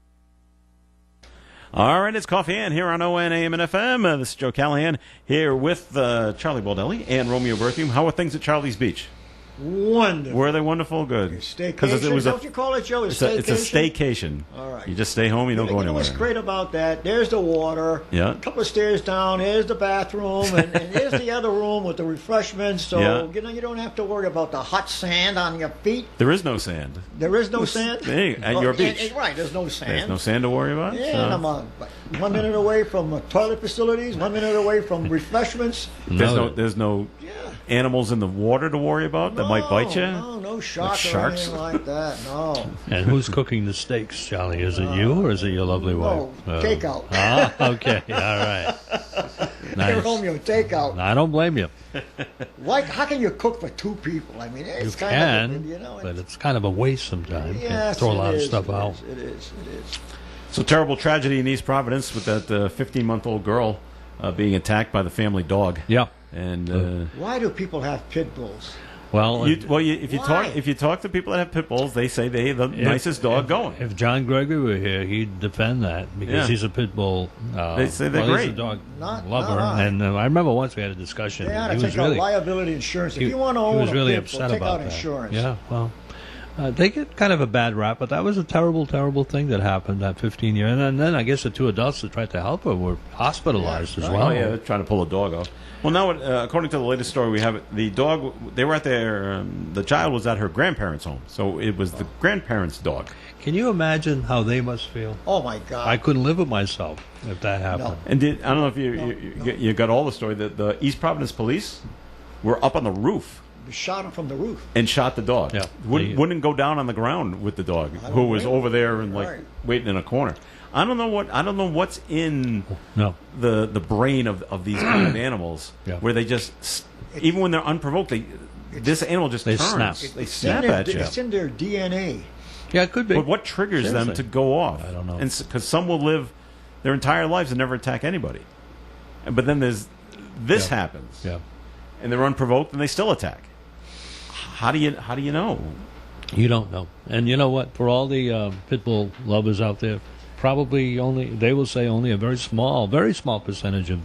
All right, it's Coffee and here on ON AM and FM. This is Joe Callahan here with Charlie Baldelli and Romeo Berthium. How are things at Charlie's Beach? Wonderful. Were they wonderful? Good. Staycation, don't you call it, Joe? It's a staycation. All right. You just stay home, you don't go anywhere. What's great about that, there's the water, a couple of stairs down, here's the bathroom, and here's the other room with the refreshments, so you don't have to worry about the hot sand on your feet. There is no sand. There is no sand? Hey, at your beach. Right, there's no sand. There's no sand to worry about? Yeah, I'm 1 minute away from toilet facilities, 1 minute away from refreshments. There's no animals in the water to worry about that might bite you? No sharks or anything like that, no. And who's cooking the steaks, Charlie? Is it you or is it your lovely wife? No, takeout. Okay, all right. Nice. Hey, Romeo, takeout. I don't blame you. How can you cook for 2 people? I mean, it's but it's kind of a waste sometimes. Yes, throw a lot of stuff out. It is. So terrible tragedy in East Providence with that 15-month-old girl being attacked by the family dog. Yeah. And why do people have pit bulls? Well, if you talk to people that have pit bulls, they say they're the nicest dog going. If John Gregory were here, he'd defend that because he's a pit bull. They say they're great. He's a dog lover, and I remember once we had a discussion. They ought to take out liability insurance. If you want to own a pit bull, take out insurance. Yeah, well. They get kind of a bad rap, but that was a terrible, terrible thing that happened that 15 years. And then I guess the 2 adults that tried to help her were hospitalized as well. Oh, yeah, they're trying to pull a dog off. Well, now, according to the latest story we have, the dog, they were at the child was at her grandparents' home. So it was the grandparents' dog. Can you imagine how they must feel? Oh, my God. I couldn't live with myself if that happened. No. And I don't know if you got all the story, that the East Providence police were up on the roof. Shot him from the roof and shot the dog. Yeah, wouldn't go down on the ground with the dog, who was over there and waiting in a corner. I don't know what's in the brain of these kind of animals where they just even when they're unprovoked, this animal just turns. Snap. They snap at you. It's in their DNA. Yeah, it could be. But what triggers them to go off? I don't know. Because some will live their entire lives and never attack anybody, but then this happens. Yeah. And they're unprovoked and they still attack. How do you know? You don't know. And you know what? For all the pit bull lovers out there, probably they will say only a very small percentage of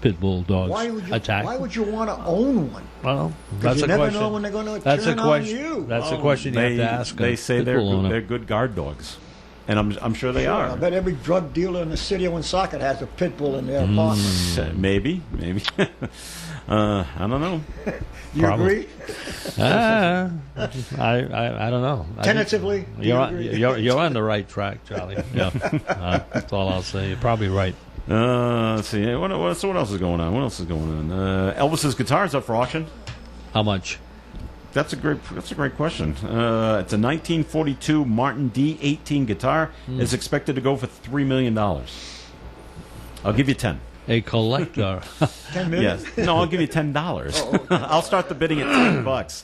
pit bull dogs attack. Why would you want to own one? Well, Because that's you a never question. know when they're going to That's turn a on question. you. That's a question you have to ask. They a say pit they're bull owner. they're good guard dogs, and I'm sure they Sure, are. I bet every drug dealer in the city of Woonsocket has a pit bull in their apartment. Maybe. I don't know. You Probably. agree? I don't know. Tentatively, do you agree? You're on the right track, Charlie. Yeah, that's all I'll say. You're probably right. Let's see. What else is going on? Elvis's guitar's up for auction. How much? That's a great question. It's a 1942 Martin D18 guitar. It's expected to go for $3 million. I'll give you 10. A collector. 10 million? Yes. No, I'll give you $10. I'll start the bidding at $10.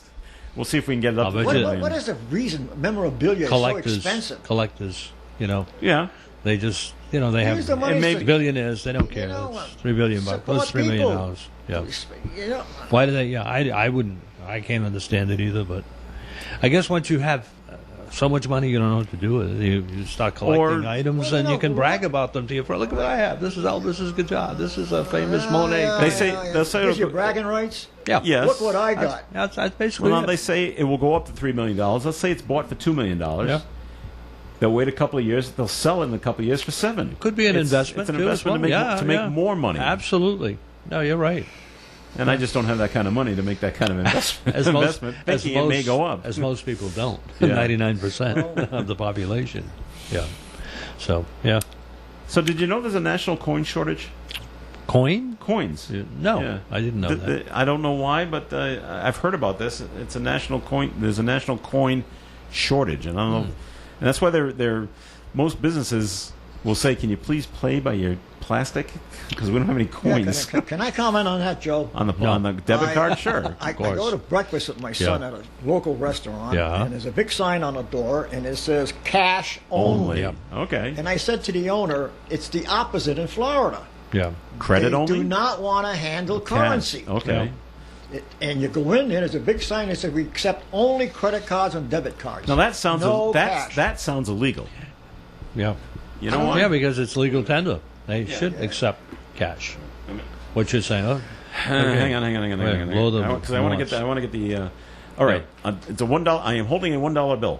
We'll see if we can get it up to $3 million. What is the reason memorabilia is so expensive? Collectors, you know. Yeah. They just, you know, they Use the have money maybe to- billionaires. They don't care. It's $3 billion. support Those $3 million. people. Yeah. You know, Why do they? Yeah, I wouldn't. I can't understand it either. But I guess once you have so much money, you don't know what to do with it. You start collecting items, and you can brag about them to your friend. Look at what I have. This is Elvis's guitar. This is a famous Monet. They'll say Gives you bragging rights? Yeah. Yes. Look what I got. That's basically. Well, now it. they say it will go up to $3 million. Let's say it's bought for $2 million. Yeah. They'll wait a couple of years. They'll sell it in a couple of years for $7 million. Could be an investment. It's an too, as investment well. to make more money. Absolutely. No, you're right. And I just don't have that kind of money to make that kind of investment. As Thinking it may go up. As most people don't. Yeah. 99% of the population. Yeah. So, yeah. So did you know there's a national coin shortage? Coin? Coins. No, Yeah. I didn't know that. I don't know why, but I've heard about this. It's a national coin. There's a national coin shortage, and I don't know. And that's why they're most businesses will say, "Can you please pay by your plastic? Because we don't have any coins Can I comment on that, Joe? on the debit card." Sure, I of course. go to breakfast with my son at a local restaurant, Yeah. and there's a big sign on the door, and it says cash only. Only. Okay. And I said to the owner, it's the opposite in Florida. Yeah. Credit they only. do not want to handle currency. Okay. And you go in there, there's a big sign that says we accept only credit cards and debit cards. Now that sounds no cash. that sounds illegal. Yeah. You know what? Yeah, because it's legal tender. They should accept cash. What you're saying? Oh, Hang on. Blow the Because I want to get nuance. the. I want to get the. All right, it's a $1. I am holding a $1 bill.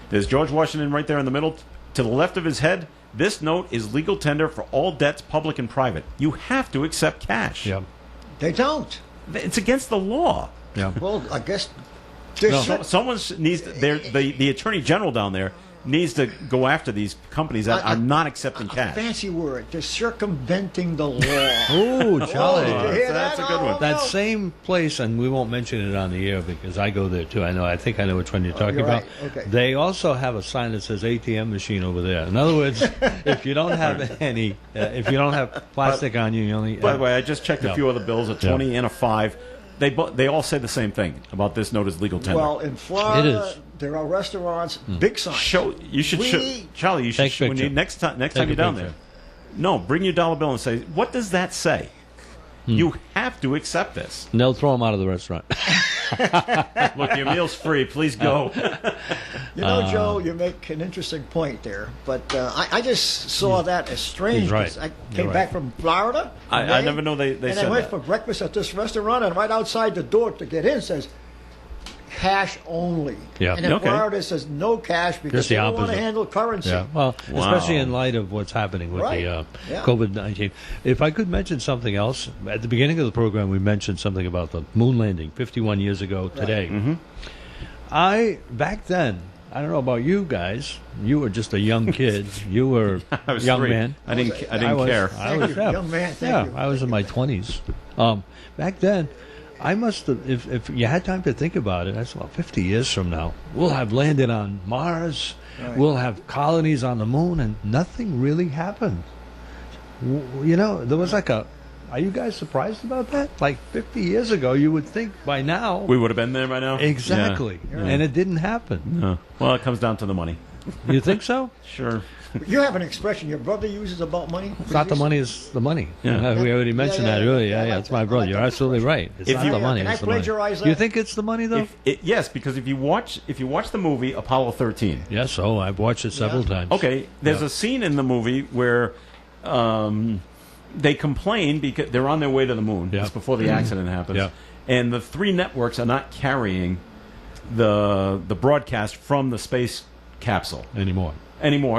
There's George Washington right there in the middle. To the left of his head, this note is legal tender for all debts, public and private. You have to accept cash. Yeah. They don't. It's against the law. Yeah. Well, I guess Someone needs the attorney general down there needs to go after these companies that are not accepting cash. fancy word. They're circumventing the law. Oh, Charlie. Did you hear That's that? a good one. That same place, and we won't mention it on the air because I go there too. I think I know which one you're talking you're about. right. Okay. They also have a sign that says ATM machine over there. In other words, if you don't have if you don't have plastic on you, you only. By the way, I just checked a Yeah. few other bills, a 20 and a 5. They all say the same thing about this note as legal tender. Well, in Florida, It is. there are restaurants, big signs. Charlie, you should Take when you, picture. next time Take you're a down picture. there. No, bring your dollar bill and say, what does that say? You have to accept this. And they'll throw them out of the restaurant. Look, your meal's free. Please go. You know, Joe, you make an interesting point there, but I just saw that as strange. He's right. 'Cause I You're came right. back from Florida. I never know they and said I went that. for breakfast at this restaurant, and right outside the door to get in says cash only. Yeah. And in Okay. Florida it says no cash because Just the they don't want to opposite. handle currency. Yeah, well, Wow. especially in light of what's happening with Right. the Yeah. COVID-19. If I could mention something else, at the beginning of the program, we mentioned something about the moon landing 51 years ago today. Back then, I don't know about you guys. You were just a young kid. You were I was young 3. man. I didn't was- care. I was, you, yeah. young man. Thank yeah, you. I was in my 20s. Back then, I must have, if you had time to think about it, that's about 50 years from now, we'll have landed on Mars, we'll have colonies on the moon, and nothing really happened. You know, there was like a, are you guys surprised about that? Like 50 years ago, you would think by now. We would have been there by now. Exactly. Yeah. And it didn't happen. No. Well, it comes down to the money. You think so? Sure. You have an expression your brother uses about money. It's not the money, it's the money. Yeah. We already mentioned yeah, that yeah. earlier. Yeah, I Yeah, like it's that. my I brother. like You're that. absolutely right. It's If not you- the money. Can I It's the money. plagiarize You that? think it's the money, though? Yes, because if you watch the movie Apollo 13, Yes. Oh, I've watched it several times. okay, there's Yeah. a scene in the movie where they complain because they're on their way to the moon. Yeah. That's before the accident happens. Yeah. And the three networks are not carrying the broadcast from the space capsule anymore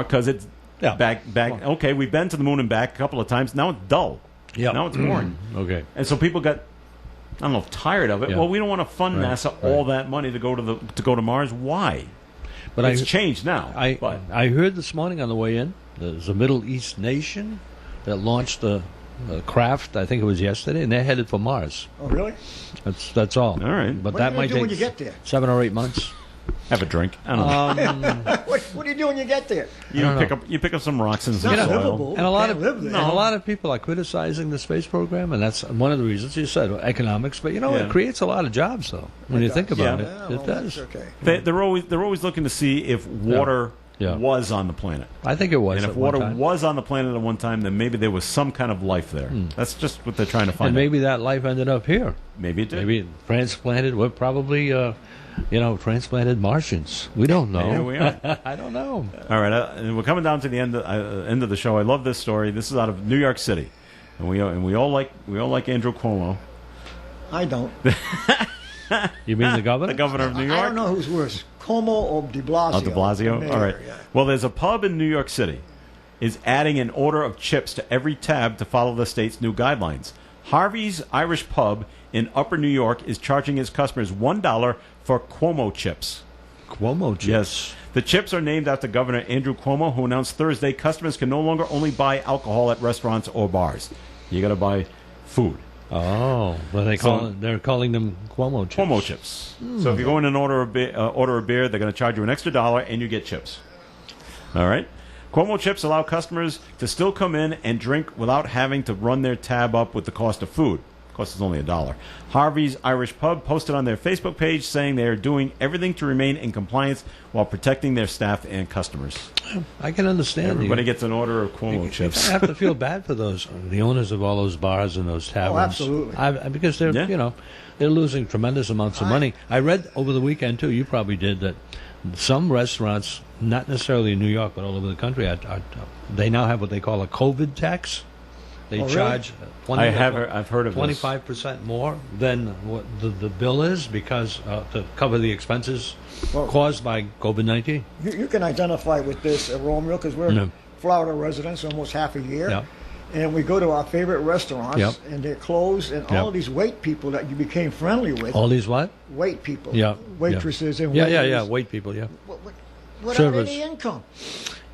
because it's back. Okay, we've been to the moon and back a couple of times. Now it's dull. Yeah. Now it's boring. Okay. And so people got, I don't know, tired of it. Yeah. Well, we don't want to fund NASA all that money to go to Mars. Why? But it's changed now. I heard this morning on the way in, there's a Middle East nation that launched a craft, I think it was yesterday, and they're headed for Mars. Oh, really? That's all. All right. But What that are you might gonna do take when you get there? 7 or 8 months. Have a drink. I don't know. What do you do when you get there? You pick up some rocks and some It's not soil. livable. And a lot Can't of live there. and a lot of people are criticizing the space program, and that's one of the reasons you said economics. But it creates a lot of jobs, though. When you think about it, it does. Okay. They're always looking to see if water was on the planet. I think it was. And if water was on the planet at one time, then maybe there was some kind of life there. That's just what they're trying to find. And out. maybe that life ended up here. Maybe it did. Maybe it transplanted. We're probably, transplanted Martians. We don't know. Here we are. I don't know. All right, and we're coming down to the end of the show. I love this story. This is out of New York City, and we all like Andrew Cuomo. I don't. You mean the governor? The governor of New York? I don't know who's worse, Cuomo or De Blasio. Oh, De Blasio? The All right. mayor, yeah. Well, there's a pub in New York City is adding an order of chips to every tab to follow the state's new guidelines. Harvey's Irish Pub in Upper New York is charging its customers $1 for Cuomo chips. Cuomo chips? Yes. The chips are named after Governor Andrew Cuomo, who announced Thursday customers can no longer only buy alcohol at restaurants or bars. You got to buy food. Oh, well, they're calling them Cuomo chips. Cuomo chips. So if you go in and order a beer, they're going to charge you an extra $1 and you get chips. All right? Cuomo chips allow customers to still come in and drink without having to run their tab up with the cost of food. Cost is only $1. Harvey's Irish Pub posted on their Facebook page saying they are doing everything to remain in compliance while protecting their staff and customers. I can understand. Everybody gets an order of Cuomo chips. I have to feel bad for the owners of all those bars and those taverns. Oh, absolutely. Because they're they're losing tremendous amounts of money. I read over the weekend too. You probably did that. Some restaurants, not necessarily in New York, but all over the country, they now have what they call a COVID tax. They charge I've heard of 25% more than what the bill is because to cover the expenses caused by COVID-19. You can identify with this, Romeo, because we're Florida residents almost half a year. Yeah. And we go to our favorite restaurants, and they're closed, and all of these wait people that you became friendly with. All these what? Wait people. Yeah. Waitresses and waiters. Yeah, wait people, yeah. Without any income.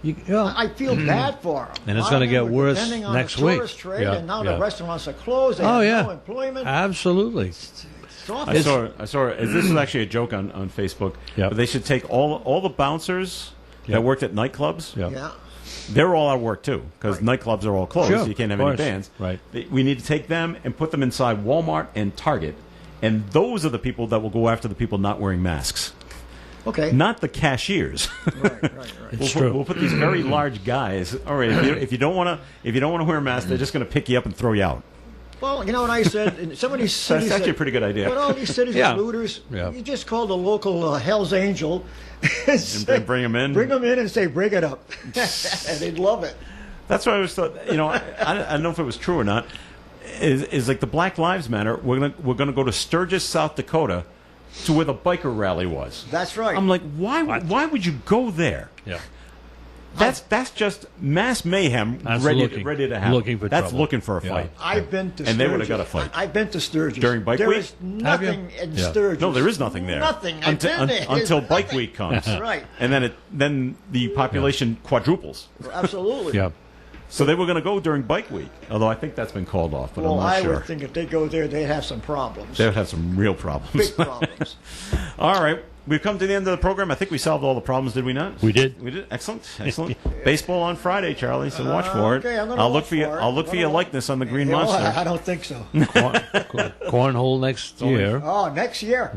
I feel bad for them. And it's going to get worse next week. Trade, and now the restaurants are closed. They have no employment. Absolutely. I saw. This is actually a joke on Facebook. But they should take all the bouncers that worked at nightclubs. Yeah. They're all out of work too because nightclubs are all closed. Sure, so you can't have any bands. Right. We need to take them and put them inside Walmart and Target, and those are the people that will go after the people not wearing masks. Okay. Not the cashiers. Right. It's true. We'll put these very large guys. All right. If you don't want to wear a mask, they're just going to pick you up and throw you out. Well, you know what I said? In some of these cities, That's actually a pretty good idea. But all these cities are looters. You just call the local Hell's Angel and bring them in. Bring them in and say, "Bring it up," and they'd love it. That's what I was thought. I don't know if it was true or not. Is like the Black Lives Matter. We're gonna go to Sturgis, South Dakota, to where the biker rally was. That's right. I'm like, why would you go there? Yeah. That's just mass mayhem ready to happen. Looking for That's trouble. looking for a fight. I've been to Sturgis. And they would have got a fight. I've been to Sturgis. During Bike There Week? is nothing in Sturgis. No, there is nothing there. Nothing. I've been there. Until There's Bike nothing. Week comes. Right. And then the population quadruples. Absolutely. Yeah. So they were going to go during Bike Week, although I think that's been called off, but Well, I'm not I sure. would think if they go there, they'd have some problems. They would have some real problems. Big problems. All right. We've come to the end of the program. I think we solved all the problems, did we not? We did. We did. Excellent. Baseball on Friday, Charlie, so watch for it. Okay, I'm gonna I'll look watch for you. for it. I'll look for your likeness on the Green You know, Monster. I don't think so. Cornhole next year. Oh, next year.